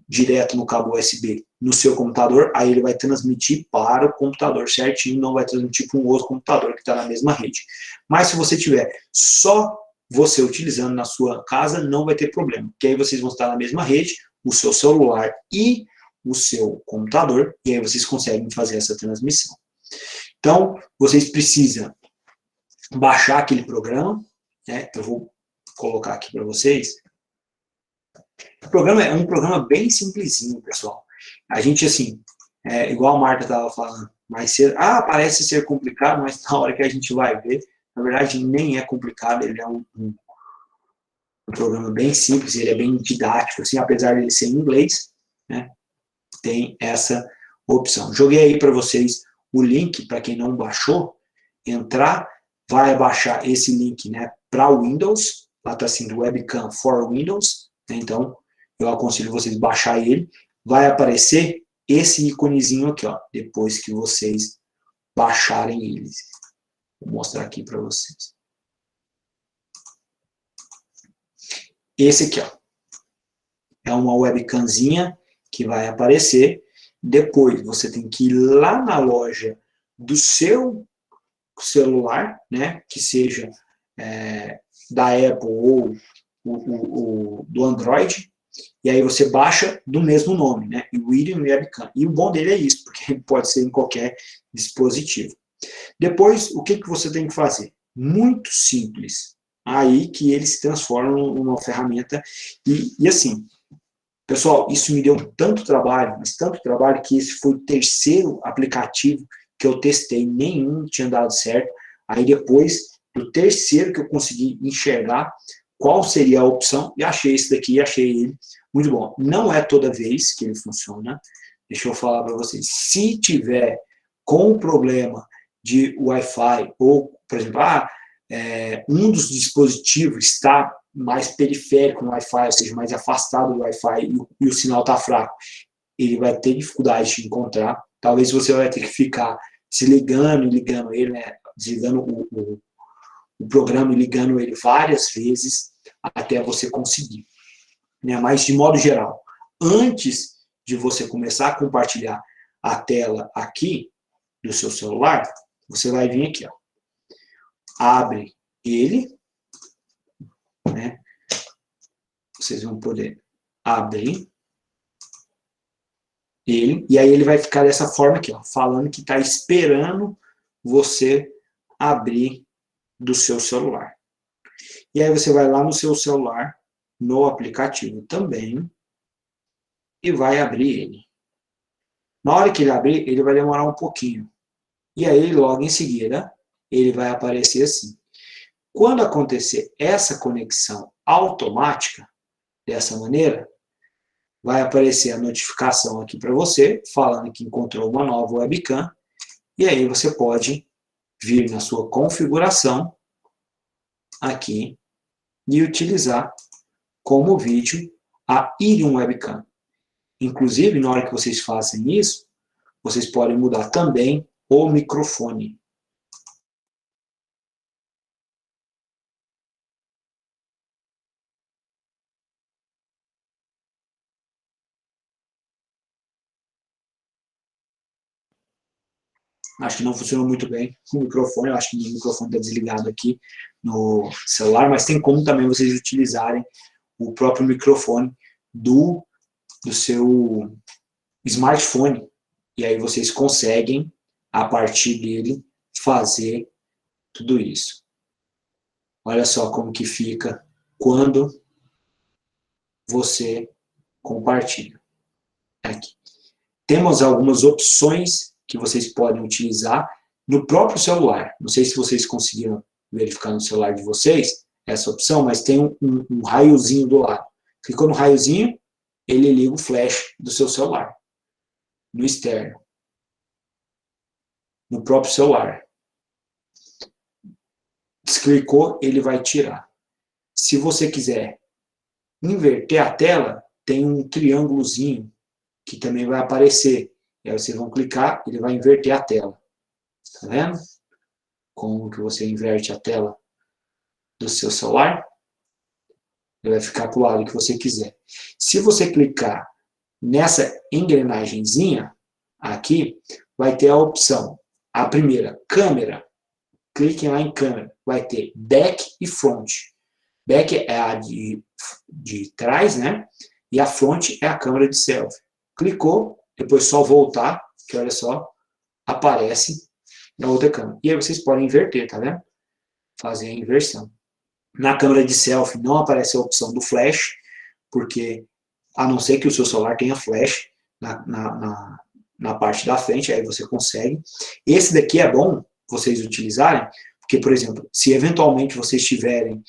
direto no cabo USB no seu computador, aí ele vai transmitir para o computador certinho, não vai transmitir para um outro computador que está na mesma rede. Mas se você tiver só você utilizando na sua casa, não vai ter problema, porque aí vocês vão estar na mesma rede, o seu celular e o seu computador, e aí vocês conseguem fazer essa transmissão. Então, vocês precisam baixar aquele programa, né? Eu vou colocar aqui para vocês. O programa é um programa bem simplesinho, pessoal. A gente, assim, igual a Marta estava falando mais cedo, parece ser complicado, mas na hora que a gente vai ver, na verdade, nem é complicado, ele é um programa bem simples, ele é bem didático, assim, apesar de ele ser em inglês, né, tem essa opção. Joguei aí para vocês o link, para quem não baixou, entrar, vai baixar esse link, né, para o Windows, lá está assim, Webcam for Windows, né, então eu aconselho vocês baixar ele, vai aparecer esse íconezinho aqui, ó, depois que vocês baixarem ele. Vou mostrar aqui para vocês. Esse aqui, ó, é uma webcamzinha que vai aparecer. Depois você tem que ir lá na loja do seu celular, né, que seja da Apple ou do Android, e aí você baixa do mesmo nome, né, o Irium Webcam. E o bom dele é isso, porque ele pode ser em qualquer dispositivo. Depois, o que você tem que fazer? Muito simples. Aí que ele se transforma numa ferramenta. E assim, pessoal, isso me deu tanto trabalho, mas tanto trabalho, que esse foi o 3º aplicativo que eu testei. Nenhum tinha dado certo. Aí depois, do 3º que eu consegui enxergar qual seria a opção, e achei esse daqui, achei ele muito bom. Não é toda vez que ele funciona. Deixa eu falar para vocês. Se tiver com problema de Wi-Fi, ou, por exemplo, um dos dispositivos está mais periférico no Wi-Fi, ou seja, mais afastado do Wi-Fi, e o sinal está fraco, ele vai ter dificuldade de encontrar. Talvez você vai ter que ficar se ligando e ligando ele, né, desligando o programa e ligando ele várias vezes até você conseguir, né? Mas, de modo geral, antes de você começar a compartilhar a tela aqui do seu celular, você vai vir aqui, ó, abre ele, né? Vocês vão poder abrir ele, e aí ele vai ficar dessa forma aqui, ó, falando que está esperando você abrir do seu celular. E aí você vai lá no seu celular, no aplicativo também, e vai abrir ele. Na hora que ele abrir, ele vai demorar um pouquinho. E aí, logo em seguida, ele vai aparecer assim. Quando acontecer essa conexão automática, dessa maneira, vai aparecer a notificação aqui para você, falando que encontrou uma nova webcam, e aí você pode vir na sua configuração, aqui, e utilizar como vídeo a Irium Webcam. Inclusive, na hora que vocês fazem isso, vocês podem mudar também o microfone. Acho que não funcionou muito bem o microfone, eu acho que o microfone está desligado aqui no celular, mas tem como também vocês utilizarem o próprio microfone do seu smartphone, e aí vocês conseguem, a partir dele, fazer tudo isso. Olha só como que fica quando você compartilha. Aqui. Temos algumas opções que vocês podem utilizar no próprio celular. Não sei se vocês conseguiram verificar no celular de vocês essa opção, mas tem um raiozinho do lado. Clicou no raiozinho, ele liga o flash do seu celular, no externo, no próprio celular. Desclicou, ele vai tirar. Se você quiser inverter a tela, tem um triângulozinho que também vai aparecer. E aí vocês vão clicar, ele vai inverter a tela. Tá vendo? Como que você inverte a tela do seu celular? Ele vai ficar para o lado que você quiser. Se você clicar nessa engrenagemzinha aqui, vai ter a opção. A primeira, câmera. Cliquem lá em câmera. Vai ter back e front. Back é a de trás, né? E a front é a câmera de selfie. Clicou, depois só voltar, que olha só, aparece na outra câmera. E aí vocês podem inverter, tá vendo? Fazer a inversão. Na câmera de selfie não aparece a opção do flash, porque a não ser que o seu celular tenha flash na parte da frente, aí você consegue. Esse daqui é bom vocês utilizarem, porque, por exemplo, se eventualmente vocês estiverem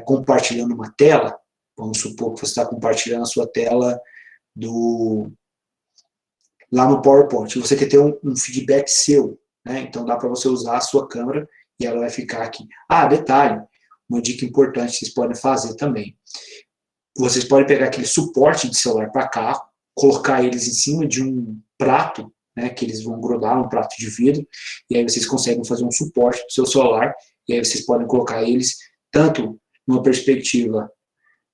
compartilhando uma tela, vamos supor que você está compartilhando a sua tela lá no PowerPoint, e você quer ter um feedback seu, né? Então dá para você usar a sua câmera e ela vai ficar aqui. Ah, detalhe, uma dica importante que vocês podem fazer também. Vocês podem pegar aquele suporte de celular para carro, colocar eles em cima de um prato, né, que eles vão grudar, um prato de vidro, e aí vocês conseguem fazer um suporte para o seu celular, e aí vocês podem colocar eles tanto numa perspectiva,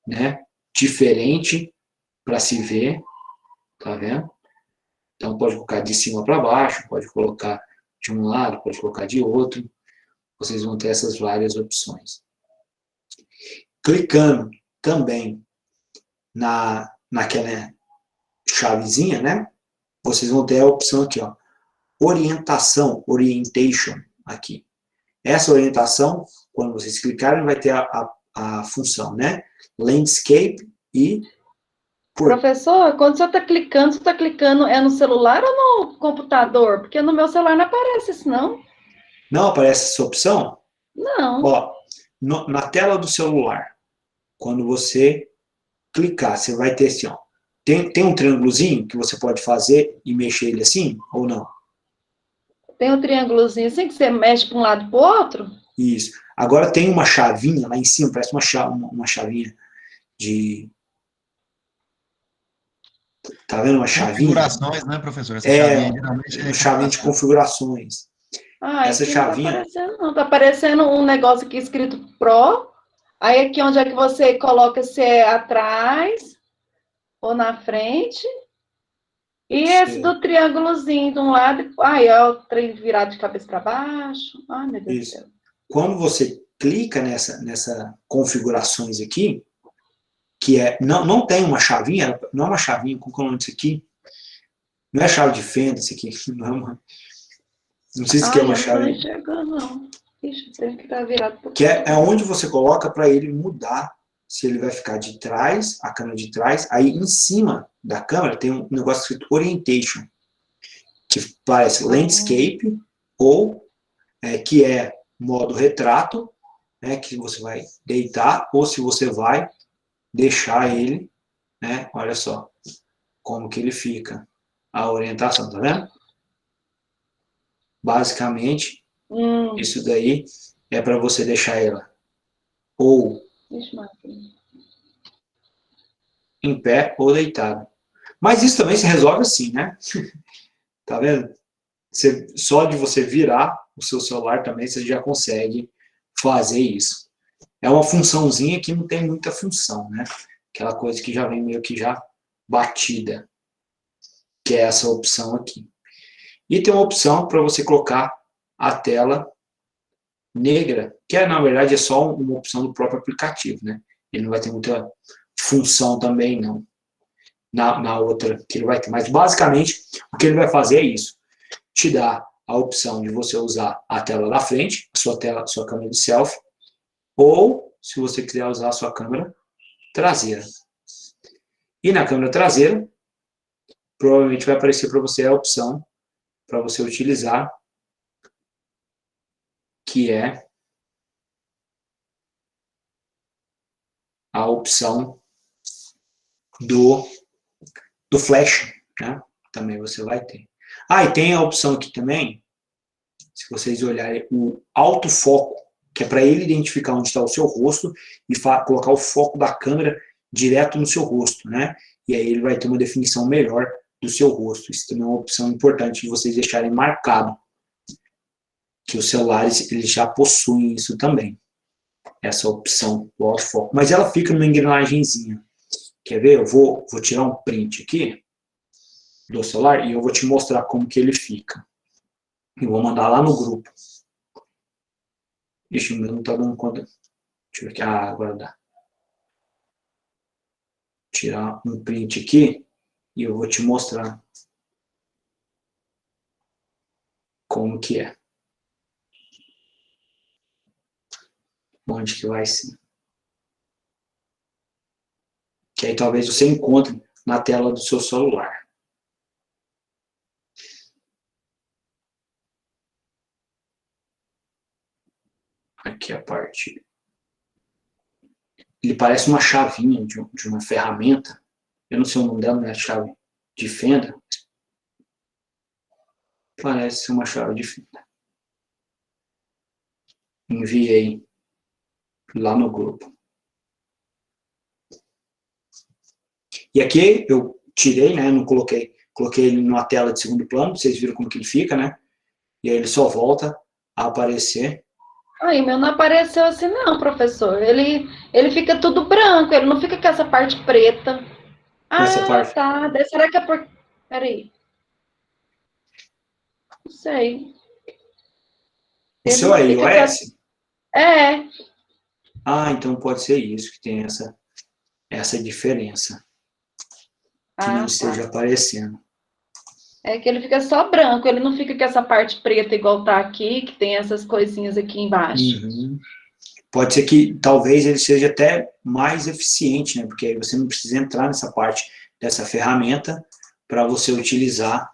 né, diferente para se ver, tá vendo? Então pode colocar de cima para baixo, pode colocar de um lado, pode colocar de outro, vocês vão ter essas várias opções. Clicando também naquela chavezinha, né? Vocês vão ter a opção aqui, ó, orientação, orientation, aqui. Essa orientação, quando vocês clicarem, vai ter a função, né? Landscape e... Professor, quando você está clicando, é no celular ou no computador? Porque no meu celular não aparece isso, não. Não aparece essa opção? Não. Ó, na tela do celular, quando você clicar, você vai ter assim, ó, tem um triângulozinho que você pode fazer e mexer ele assim, ou não? Tem um triângulozinho assim que você mexe para um lado e para o outro? Isso. Agora tem uma chavinha lá em cima, parece uma chavinha de... Tá vendo uma chavinha? Configurações, né, professor? Essa chavinha, geralmente uma chavinha de configurações. Essa chavinha... Não está aparecendo, não. Está aparecendo um negócio aqui escrito Pro. Aí aqui onde é que você coloca se é atrás ou na frente. E esse do triângulozinho de um lado. Ai, é o trem virado de cabeça para baixo. Ai, meu Deus do céu. Quando você clica nessa configurações aqui, que não tem uma chavinha, não é uma chavinha, com o nome disso aqui? Não é chave de fenda isso aqui, não sei se é uma chave. Não estou enxergando, não. Ixi, tem que estar virado pro... Que é onde você coloca para ele mudar, se ele vai ficar de trás, a câmera de trás, aí em cima da câmera tem um negócio escrito Orientation, que parece Landscape, ou que é modo retrato, né, que você vai deitar, ou se você vai deixar ele, né, olha só, como que ele fica, a orientação, tá vendo? Basicamente, isso daí é para você deixar ela ou em pé ou deitado. Mas isso também se resolve assim, né? Tá vendo? Só de você virar o seu celular também você já consegue fazer isso. É uma funçãozinha que não tem muita função, né? Aquela coisa que já vem meio que já batida, que é essa opção aqui. E tem uma opção para você colocar a tela negra, que na verdade é só uma opção do próprio aplicativo, né? Ele não vai ter muita função também, não. Na outra que ele vai ter. Mas basicamente, o que ele vai fazer é isso. Te dá a opção de você usar a tela da frente, a sua câmera de selfie, ou, se você quiser usar a sua câmera traseira. E na câmera traseira, provavelmente vai aparecer para você a opção para você utilizar que é a opção do flash, né? Também você vai ter. Ah, e tem a opção aqui também, se vocês olharem, o autofoco, que é para ele identificar onde está o seu rosto e colocar o foco da câmera direto no seu rosto, né? E aí ele vai ter uma definição melhor do seu rosto. Isso também é uma opção importante de vocês deixarem marcado, que os celulares eles já possuem isso também, essa opção do autofoco. Mas ela fica numa engrenagemzinha. Quer ver? Eu vou tirar um print aqui do celular e eu vou te mostrar como que ele fica. Eu vou mandar lá no grupo. Ixi, o meu não tá dando conta. Deixa eu ver aqui. Ah, agora dá. Tirar um print aqui e eu vou te mostrar como que é. Onde que vai ser. Que aí talvez você encontre na tela do seu celular. Aqui a parte. Ele parece uma chavinha de uma ferramenta. Eu não sei o nome dela, não é a chave de fenda. Parece ser uma chave de fenda. Enviei lá no grupo. E aqui eu tirei, né? Não coloquei ele numa tela de segundo plano. Vocês viram como que ele fica, né? E aí ele só volta a aparecer. Aí, meu não apareceu assim não, professor. Ele fica tudo branco, ele não fica com essa parte preta. Essa parte. Tá. Será que é por... Peraí. Não sei. O seu é iOS? É. Ah, então pode ser isso, que tem essa diferença. Que não esteja aparecendo. É que ele fica só branco, ele não fica com essa parte preta igual tá aqui, que tem essas coisinhas aqui embaixo. Uhum. Pode ser que talvez ele seja até mais eficiente, né? Porque aí você não precisa entrar nessa parte dessa ferramenta para você utilizar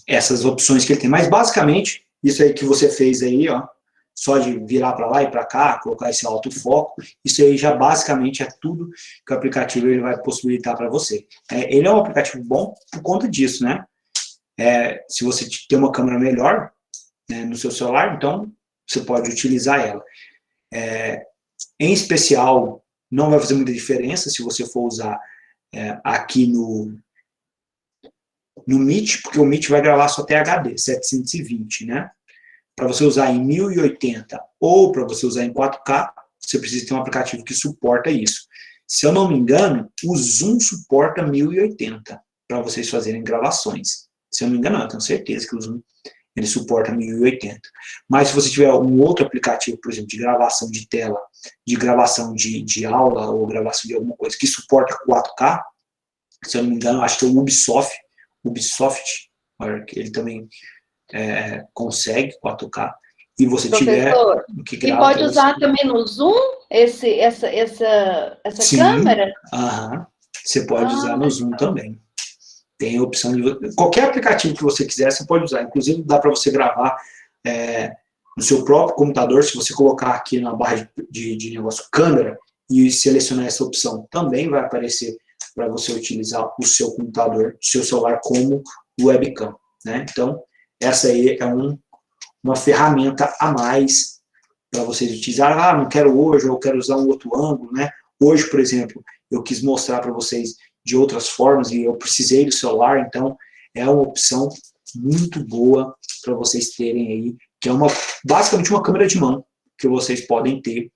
essas opções que ele tem. Mas basicamente, isso aí que você fez aí, ó, só de virar para lá e para cá, colocar esse autofoco, isso aí já basicamente é tudo que o aplicativo ele vai possibilitar para você. Ele é um aplicativo bom por conta disso, né? Se você tem uma câmera melhor, né, no seu celular, então você pode utilizar ela. Em especial, não vai fazer muita diferença se você for usar aqui no Meet, porque o Meet vai gravar só até HD, 720, né? Para você usar em 1080 ou para você usar em 4K, você precisa ter um aplicativo que suporta isso. Se eu não me engano, o Zoom suporta 1080 para vocês fazerem gravações. Se eu não me engano, eu tenho certeza que o Zoom ele suporta 1080. Mas se você tiver um outro aplicativo, por exemplo, de gravação de tela, de gravação de aula ou gravação de alguma coisa que suporta 4K, se eu não me engano, acho que é o Ubisoft, ele também consegue 4K, e você tiver que gravar. E pode usar também no Zoom essa Sim, câmera? Você pode usar no Zoom também. Tem a opção de... Qualquer aplicativo que você quiser, você pode usar. Inclusive, dá para você gravar no seu próprio computador. Se você colocar aqui na barra de negócio câmera e selecionar essa opção, também vai aparecer para você utilizar o seu computador, o seu celular como webcam, né? Então, essa aí é uma ferramenta a mais para vocês utilizar. Não quero hoje, eu quero usar um outro ângulo, né? Hoje, por exemplo, eu quis mostrar para vocês de outras formas e eu precisei do celular, então é uma opção muito boa para vocês terem aí, que é basicamente uma câmera de mão que vocês podem ter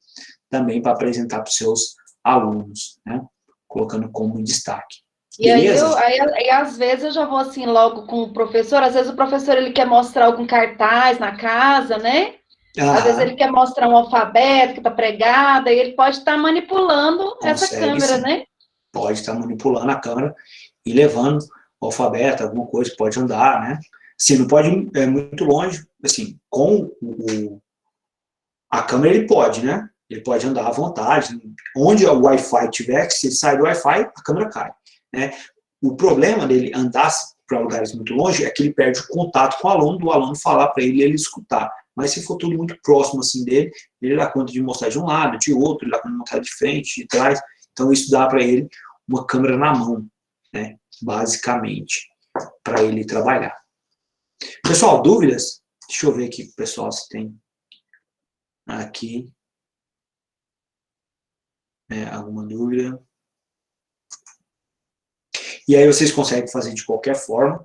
também para apresentar para os seus alunos, né? Colocando como destaque. E aí, às vezes eu já vou assim logo com o professor, às vezes o professor ele quer mostrar algum cartaz na casa, né? Às vezes ele quer mostrar um alfabeto que está pregado, e ele pode estar manipulando essa câmera, né? Pode estar manipulando a câmera e levando o alfabeto, alguma coisa, pode andar, né? Assim, não pode ir muito longe, assim, com a câmera ele pode, né? Ele pode andar à vontade. Onde o Wi-Fi tiver, que se sai do Wi-Fi, a câmera cai, né? O problema dele andar para lugares muito longe, é que ele perde o contato com o aluno, do aluno falar para ele e ele escutar. Mas se for tudo muito próximo assim dele, ele dá conta de mostrar de um lado, de outro, ele dá conta de mostrar de frente, de trás. Então isso dá para ele uma câmera na mão, né? Basicamente, para ele trabalhar. Pessoal, dúvidas? Deixa eu ver aqui, pessoal, se tem aqui alguma dúvida. E aí vocês conseguem fazer de qualquer forma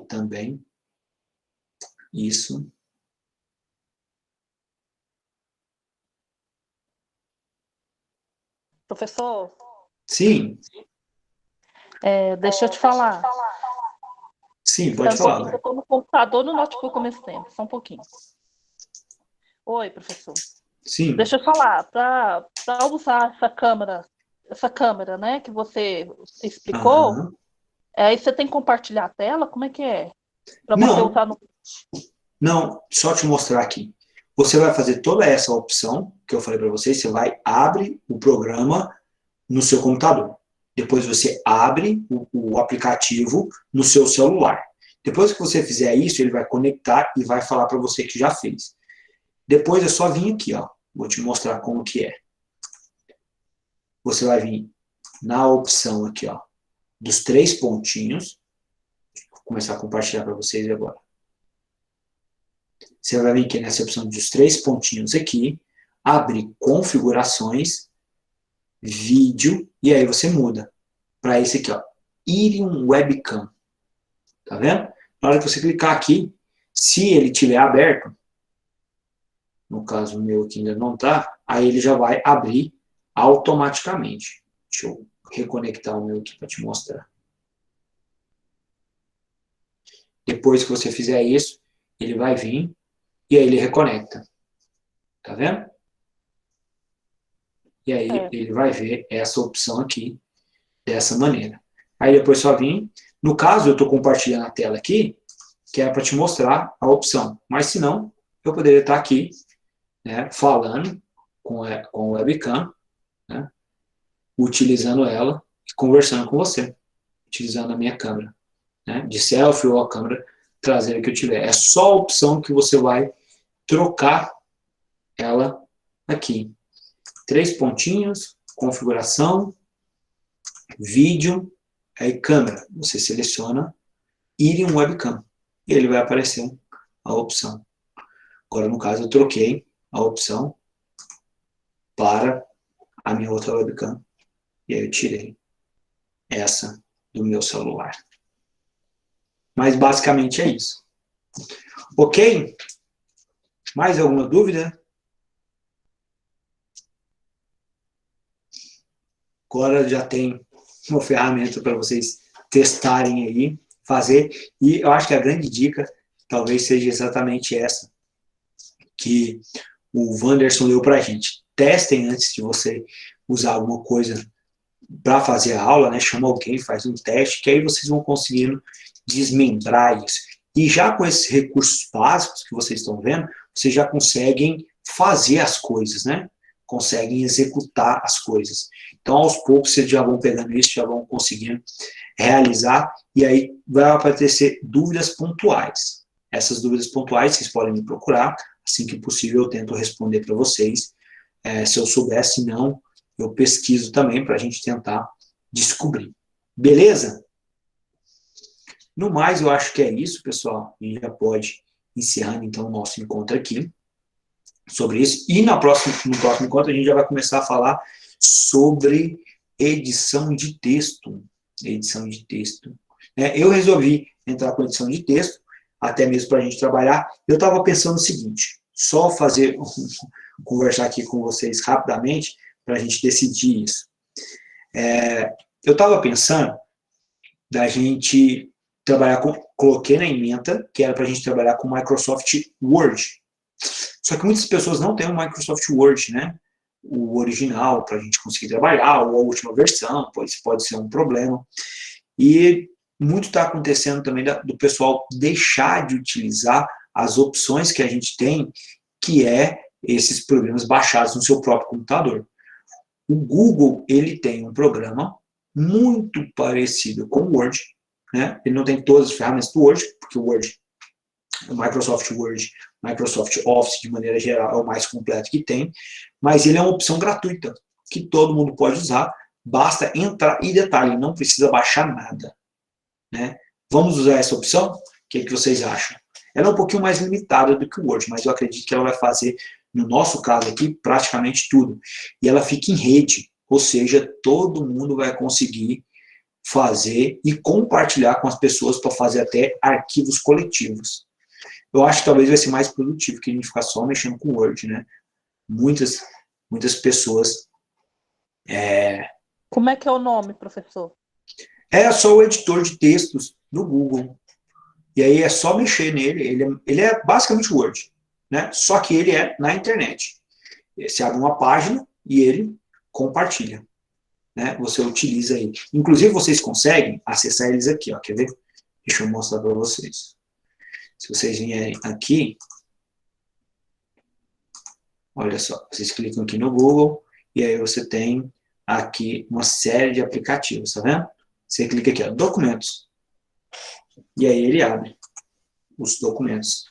também. Isso. Professor? Sim. Deixa eu te falar. Sim, pode falar. Eu estou no computador, no notebook ao mesmo tempo. Só um pouquinho. Oi, professor. Sim. Deixa eu falar. Para usar essa câmera, né, que você explicou, aí você tem que compartilhar a tela? Como é que é? Para você usar no... Não, só te mostrar aqui. Você vai fazer toda essa opção que eu falei para vocês, você vai abrir o programa no seu computador. Depois você abre o aplicativo no seu celular. Depois que você fizer isso, ele vai conectar e vai falar para você que já fez. Depois é só vir aqui, ó. Vou te mostrar como que é. Você vai vir na opção aqui, ó, dos 3 pontinhos. Vou começar a compartilhar para vocês agora. Você vai vir aqui nessa opção dos 3 pontinhos aqui, abre configurações, vídeo, e aí você muda para esse aqui, ó, Irium Webcam. Tá vendo? Na hora que você clicar aqui, se ele estiver aberto, no caso o meu aqui ainda não tá, aí ele já vai abrir automaticamente. Deixa eu reconectar o meu aqui para te mostrar. Depois que você fizer isso, ele vai vir e aí ele reconecta. Tá vendo? E aí ele vai ver essa opção aqui dessa maneira. Aí depois só vir. No caso, eu estou compartilhando a tela aqui, que é para te mostrar a opção. Mas se não, eu poderia estar aqui, né, falando com o webcam, né, utilizando ela e conversando com você, utilizando a minha câmera, né, de selfie ou a câmera traseira que eu tiver. É só a opção que você vai trocar ela aqui. 3 pontinhos, configuração, vídeo, aí câmera. Você seleciona Irium Webcam e ele vai aparecer a opção. Agora, no caso, eu troquei a opção para a minha outra webcam e aí eu tirei essa do meu celular. Mas basicamente é isso. Ok? Mais alguma dúvida? Agora já tem uma ferramenta para vocês testarem aí, fazer. E eu acho que a grande dica talvez seja exatamente essa que o Wanderson deu para a gente. Testem antes de você usar alguma coisa para fazer a aula, né? Chama alguém, faz um teste, que aí vocês vão conseguindo desmembrar isso. E já com esses recursos básicos que vocês estão vendo, vocês já conseguem fazer as coisas, né? Conseguem executar as coisas. Então, aos poucos, vocês já vão pegando isso, já vão conseguindo realizar, e aí vai aparecer dúvidas pontuais. Essas dúvidas pontuais, vocês podem me procurar, assim que possível eu tento responder para vocês. Se eu souber, se não, eu pesquiso também para a gente tentar descobrir. Beleza? No mais, eu acho que é isso, pessoal. A gente já pode encerrar, então, o nosso encontro aqui sobre isso. E no próximo encontro, a gente já vai começar a falar sobre edição de texto. Edição de texto. Eu resolvi entrar com edição de texto, até mesmo para a gente trabalhar. Eu estava pensando o seguinte, só conversar aqui com vocês rapidamente, para a gente decidir isso. Eu estava pensando da gente trabalhar coloquei na ementa, que era para a gente trabalhar com Microsoft Word. Só que muitas pessoas não têm o Microsoft Word, né? O original, para a gente conseguir trabalhar, ou a última versão, pois pode ser um problema. E muito está acontecendo também do pessoal deixar de utilizar as opções que a gente tem, que é esses programas baixados no seu próprio computador. O Google, ele tem um programa muito parecido com o Word, né? Ele não tem todas as ferramentas do Word, porque o Microsoft Word, Microsoft Office, de maneira geral, é o mais completo que tem, mas ele é uma opção gratuita, que todo mundo pode usar, basta entrar, e detalhe, não precisa baixar nada, né? Vamos usar essa opção? O que vocês acham? Ela é um pouquinho mais limitada do que o Word, mas eu acredito que ela vai fazer, no nosso caso aqui, praticamente tudo. E ela fica em rede, ou seja, todo mundo vai conseguir fazer e compartilhar com as pessoas para fazer até arquivos coletivos. Eu acho que talvez vai ser mais produtivo que a gente ficar só mexendo com o Word, né? Muitas pessoas... Como é que é o nome, professor? É só o editor de textos do Google. E aí é só mexer nele. Ele é basicamente o Word, né? Só que ele é na internet. Você abre uma página e ele compartilha, né? Você utiliza ele. Inclusive, vocês conseguem acessar eles aqui, ó. Quer ver? Deixa eu mostrar para vocês. Se vocês vierem aqui, olha só, vocês clicam aqui no Google e aí você tem aqui uma série de aplicativos, tá vendo? Você clica aqui, ó, documentos. E aí ele abre os documentos.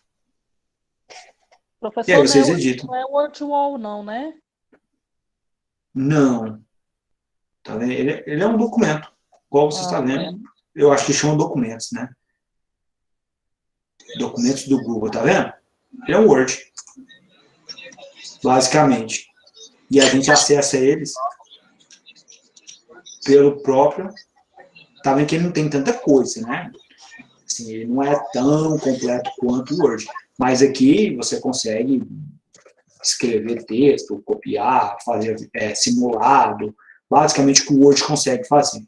Professor, e aí vocês editam. Não é WordWall, não, né? Não. Tá vendo? Ele é um documento, igual você está vendo. Eu acho que chama documentos, né? Documentos do Google, tá vendo? Ele é um Word. Basicamente. E a gente acessa eles pelo próprio... Tá vendo que ele não tem tanta coisa, né? Assim, ele não é tão completo quanto o Word. Mas aqui você consegue escrever texto, copiar, fazer simulado. Basicamente o que o Word consegue fazer.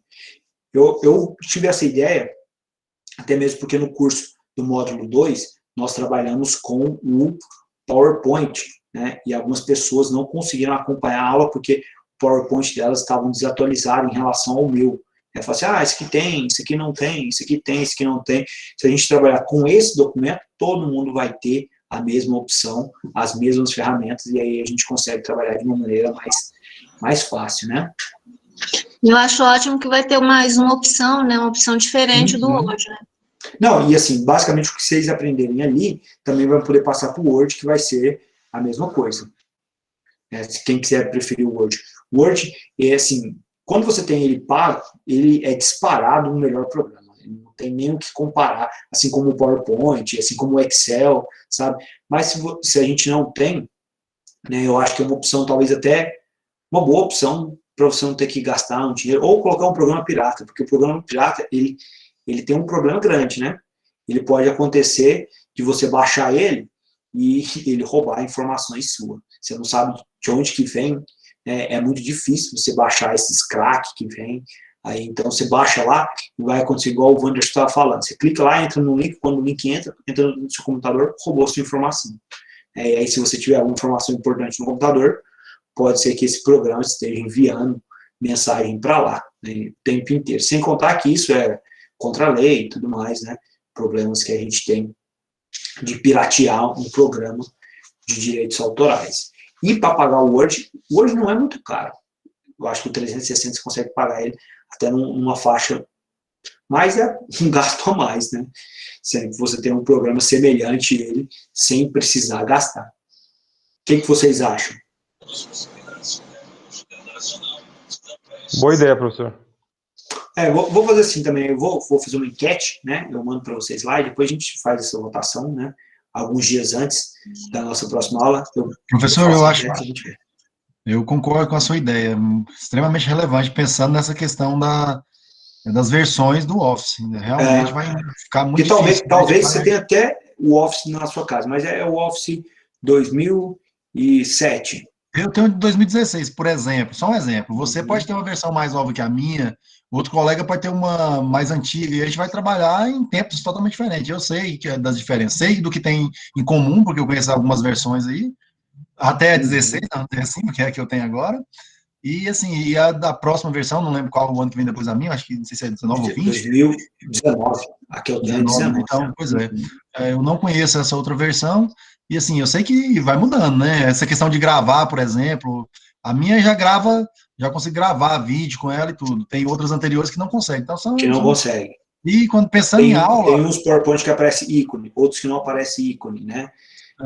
Eu tive essa ideia, até mesmo porque no curso do módulo 2, nós trabalhamos com o PowerPoint, né? E algumas pessoas não conseguiram acompanhar a aula porque o PowerPoint delas estavam desatualizado em relação ao meu. Fala assim, esse aqui tem, esse aqui não tem, esse aqui tem, esse aqui não tem. Se a gente trabalhar com esse documento, todo mundo vai ter a mesma opção, as mesmas ferramentas, e aí a gente consegue trabalhar de uma maneira mais fácil, né? Eu acho ótimo que vai ter mais uma opção, né? Uma opção diferente do Word, né? Não, e assim, basicamente o que vocês aprenderem ali, também vai poder passar para o Word, que vai ser a mesma coisa. Quem quiser preferir o Word. O Word é assim, quando você tem ele pago, ele é disparado o melhor programa. Ele não tem nem o que comparar, assim como o PowerPoint, assim como o Excel, sabe? Mas se a gente não tem, né, eu acho que é uma opção, talvez até uma boa opção, para você não ter que gastar um dinheiro, ou colocar um programa pirata, porque o programa pirata, ele tem um problema grande, né? Ele pode acontecer de você baixar ele e ele roubar informações suas. Você não sabe de onde que vem, é muito difícil você baixar esses crack que vem. Aí, então você baixa lá e vai acontecer igual o Wander estava falando. Você clica lá, entra no link, quando o link entra no seu computador, roubou sua informação. Aí se você tiver alguma informação importante no computador, pode ser que esse programa esteja enviando mensagem para lá, né, o tempo inteiro. Sem contar que isso é contra a lei e tudo mais, né? Problemas que a gente tem de piratear um programa de direitos autorais. E para pagar o Word não é muito caro. Eu acho que o 360 você consegue pagar ele até numa faixa, mas é um gasto a mais, né? Sendo que você tem um programa semelhante a ele, sem precisar gastar. O que vocês acham? Boa ideia, professor. Vou fazer assim também, eu vou fazer uma enquete, né? Eu mando para vocês lá e depois a gente faz essa votação, né? Alguns dias antes da nossa próxima aula. Professor, eu concordo com a sua ideia, extremamente relevante, pensando nessa questão das versões do Office. Realmente vai ficar muito difícil. Talvez você tenha até o Office na sua casa, mas é o Office 2007. Eu tenho de 2016, por exemplo, só um exemplo. Você pode ter uma versão mais nova que a minha, outro colega pode ter uma mais antiga, e a gente vai trabalhar em tempos totalmente diferentes. Eu sei das diferenças, sei do que tem em comum, porque eu conheço algumas versões aí, até a 16, não tem assim, que é a que eu tenho agora, e assim, e a da próxima versão, não lembro qual o ano que vem depois da minha, acho que não sei se é 19 ou 20. 2019, aqui eu tenho 19. Então, pois eu não conheço essa outra versão, e assim, eu sei que vai mudando, né? Essa questão de gravar, por exemplo, a minha já consigo gravar vídeo com ela e tudo. Tem outras anteriores que não conseguem. Então, que não consegue. E quando pensando em aula... Tem uns PowerPoint que aparece ícone, outros que não aparece ícone, né?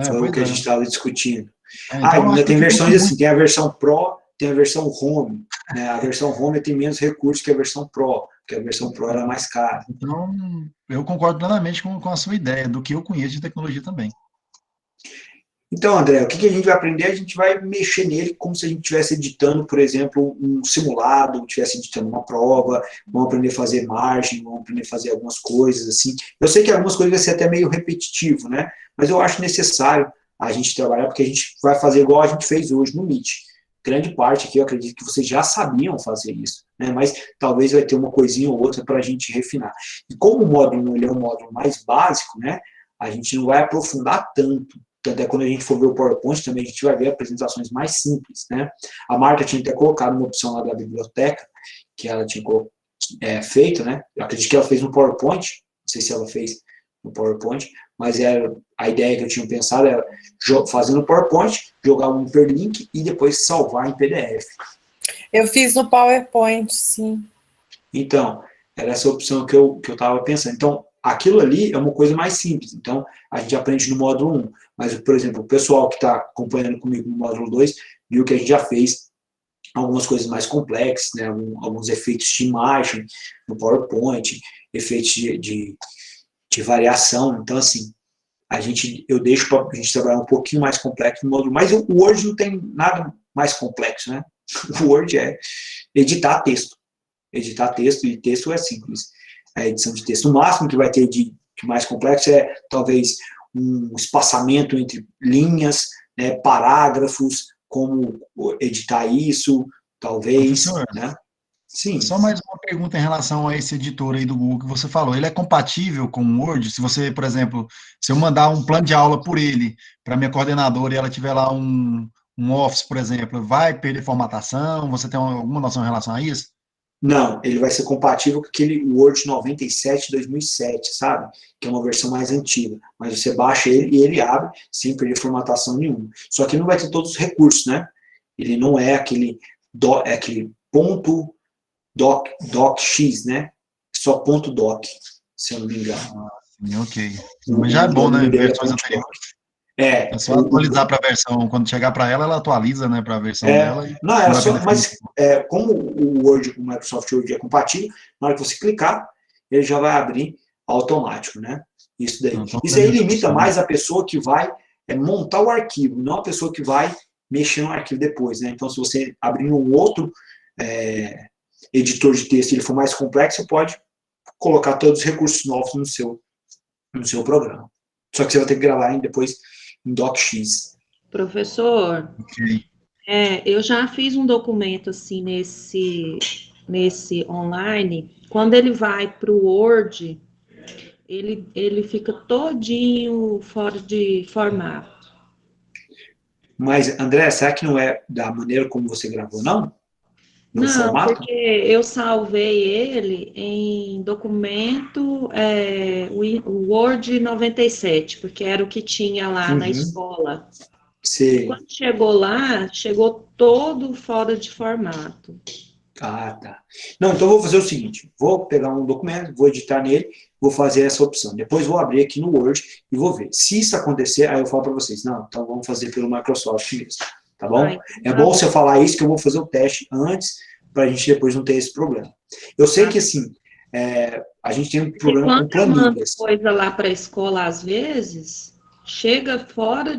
Foi o que a gente estava discutindo. Então, ainda tem versões assim, tem a versão Pro, tem a versão Home, né? A versão Home tem menos recursos que a versão Pro, porque a versão Pro era mais cara. Então, eu concordo plenamente com a sua ideia, do que eu conheço de tecnologia também. Então, André, o que a gente vai aprender? A gente vai mexer nele como se a gente estivesse editando, por exemplo, um simulado, estivesse editando uma prova, vamos aprender a fazer margem, vamos aprender a fazer algumas coisas, assim. Eu sei que algumas coisas vai ser até meio repetitivo, né? Mas eu acho necessário a gente trabalhar, porque a gente vai fazer igual a gente fez hoje no Meet. Grande parte aqui, eu acredito que vocês já sabiam fazer isso, né? Mas talvez vai ter uma coisinha ou outra para a gente refinar. E como o módulo ele é um módulo mais básico, né? A gente não vai aprofundar tanto. Tanto é quando a gente for ver o PowerPoint também, a gente vai ver apresentações mais simples, né? A Marta tinha até colocado uma opção lá da biblioteca, que ela tinha feito, né? Eu acredito que ela fez no PowerPoint, não sei se ela fez no PowerPoint, mas a ideia que eu tinha pensado era fazer no PowerPoint, jogar um hiperlink e depois salvar em PDF. Eu fiz no PowerPoint, sim. Então, era essa opção que eu estava pensando. Então, aquilo ali é uma coisa mais simples. Então, a gente aprende no módulo 1. Mas, por exemplo, o pessoal que está acompanhando comigo no módulo 2 viu que a gente já fez algumas coisas mais complexas, né? Alguns efeitos de imagem no PowerPoint, efeitos de variação. Então, assim, eu deixo para a gente trabalhar um pouquinho mais complexo no módulo. Mas o Word não tem nada mais complexo, né? O Word é editar texto. Editar texto, e texto é simples. A edição de texto. O máximo que vai ter de mais complexo é, talvez, um espaçamento entre linhas, né, parágrafos, como editar isso, talvez, né? Sim. Só mais uma pergunta em relação a esse editor aí do Google que você falou. Ele é compatível com o Word? Se você, por exemplo, se eu mandar um plano de aula por ele para minha coordenadora e ela tiver lá um Office, por exemplo, vai perder formatação? Você tem alguma noção em relação a isso? Não, ele vai ser compatível com aquele Word 97 2007, sabe? Que é uma versão mais antiga. Mas você baixa ele e ele abre sem perder formatação nenhuma. Só que não vai ter todos os recursos, né? Ele não é aquele ponto docx, né? Só ponto doc, se eu não me engano. Sim, ok. Mas já é bom, né? Versões anteriores. É só atualizar para a versão, quando chegar para ela atualiza, né, para a versão dela. Não, era só, mas como o Word, o Microsoft Word é compatível, na hora que você clicar, ele já vai abrir automático, né? Isso daí. Isso aí limita mais a pessoa que vai montar o arquivo, não a pessoa que vai mexer no arquivo depois, né? Então, se você abrir um outro editor de texto e ele for mais complexo, você pode colocar todos os recursos novos no seu programa. Só que você vai ter que gravar depois em docx. Professor, eu já fiz um documento assim nesse online. Quando ele vai para o Word, ele fica todinho fora de formato. Mas, André, será que não é da maneira como você gravou, não? No formato? Porque eu salvei ele em documento o Word 97, porque era o que tinha lá na escola. Sim. Quando chegou lá, chegou todo fora de formato. Ah, tá. Não, então eu vou fazer o seguinte, vou pegar um documento, vou editar nele, vou fazer essa opção. Depois vou abrir aqui no Word e vou ver. Se isso acontecer, aí eu falo para vocês, não, então vamos fazer pelo Microsoft mesmo, tá bom? É bom você falar isso, que eu vou fazer o teste antes, para a gente depois não ter esse problema. Eu sei que, assim, a gente tem um problema com planilhas. Quando coisa lá para a escola, às vezes, chega fora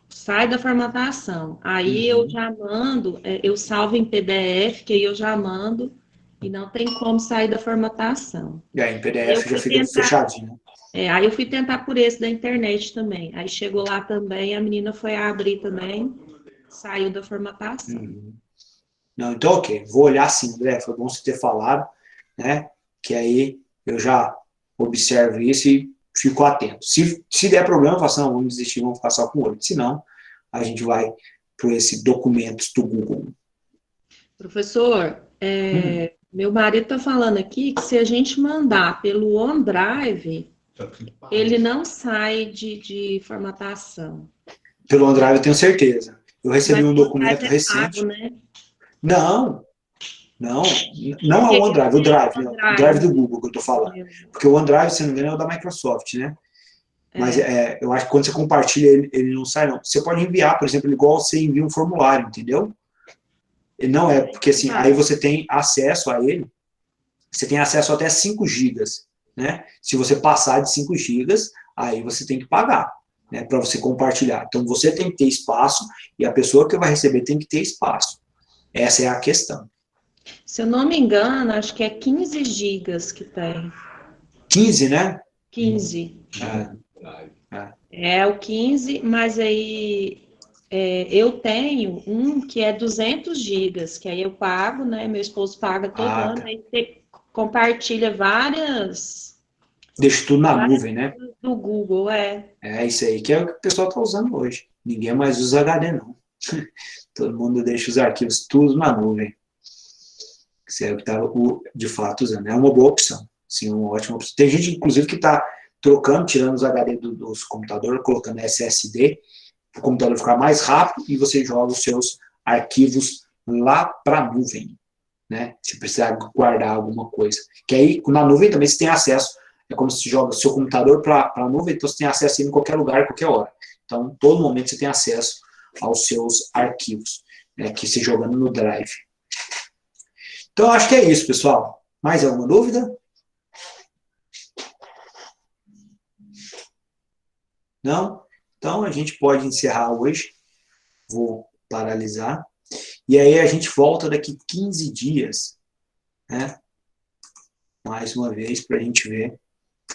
sai da formatação. Aí eu já mando, eu salvo em PDF, que aí eu já mando, e não tem como sair da formatação. Em PDF já fica fechadinho. Aí eu fui tentar por esse da internet também. Aí chegou lá também, a menina foi abrir também, saiu da formatação. Não, então ok, vou olhar sim, André, foi bom você ter falado, né, que aí eu já observo isso e fico atento. Se der problema, eu falo assim, não, vamos desistir, vamos ficar só com o Word. Se não, a gente vai para esse documentos do Google. Professor, meu marido está falando aqui que se a gente mandar pelo OneDrive, ele não sai de formatação. Pelo OneDrive eu tenho certeza. Eu recebi um documento recente. Pago, né? Não, Não, não é o OneDrive, o Drive, né? O Drive do Google que eu estou falando. Porque o OneDrive, se não me engano, é o da Microsoft, né? Mas eu acho que quando você compartilha, ele não sai, não. Você pode enviar, por exemplo, igual você envia um formulário, entendeu? Ele não é, porque assim, aí você tem acesso a ele, você tem acesso até 5 gigas, né? Se você passar de 5 gigas, aí você tem que pagar, né? Para você compartilhar. Então, você tem que ter espaço e a pessoa que vai receber tem que ter espaço. Essa é a questão. Se eu não me engano, acho que é 15 gigas que tem. 15, né? 15. É o 15, mas aí eu tenho um que é 200 gigas, que aí eu pago, né? Meu esposo paga todo ano, aí você compartilha várias... Deixa tudo na nuvem, né? Do Google, É isso aí que é o que o pessoal está usando hoje. Ninguém mais usa HD, não. Todo mundo deixa os arquivos tudo na nuvem. Isso é o que está, de fato, usando. É uma boa opção. Sim, uma ótima opção. Tem gente, inclusive, que está trocando, tirando os HD dos computadores, colocando SSD, para o computador ficar mais rápido e você joga os seus arquivos lá para a nuvem, né? Se precisar guardar alguma coisa. Que aí, na nuvem também você tem acesso, é como se joga o seu computador para a nuvem, então você tem acesso em qualquer lugar, qualquer hora. Então, todo momento você tem acesso aos seus arquivos, né, que você jogando no Drive. Então, acho que é isso, pessoal. Mais alguma dúvida? Não? Então, a gente pode encerrar hoje. Vou paralisar. E aí a gente volta daqui 15 dias, né? Mais uma vez, para a gente ver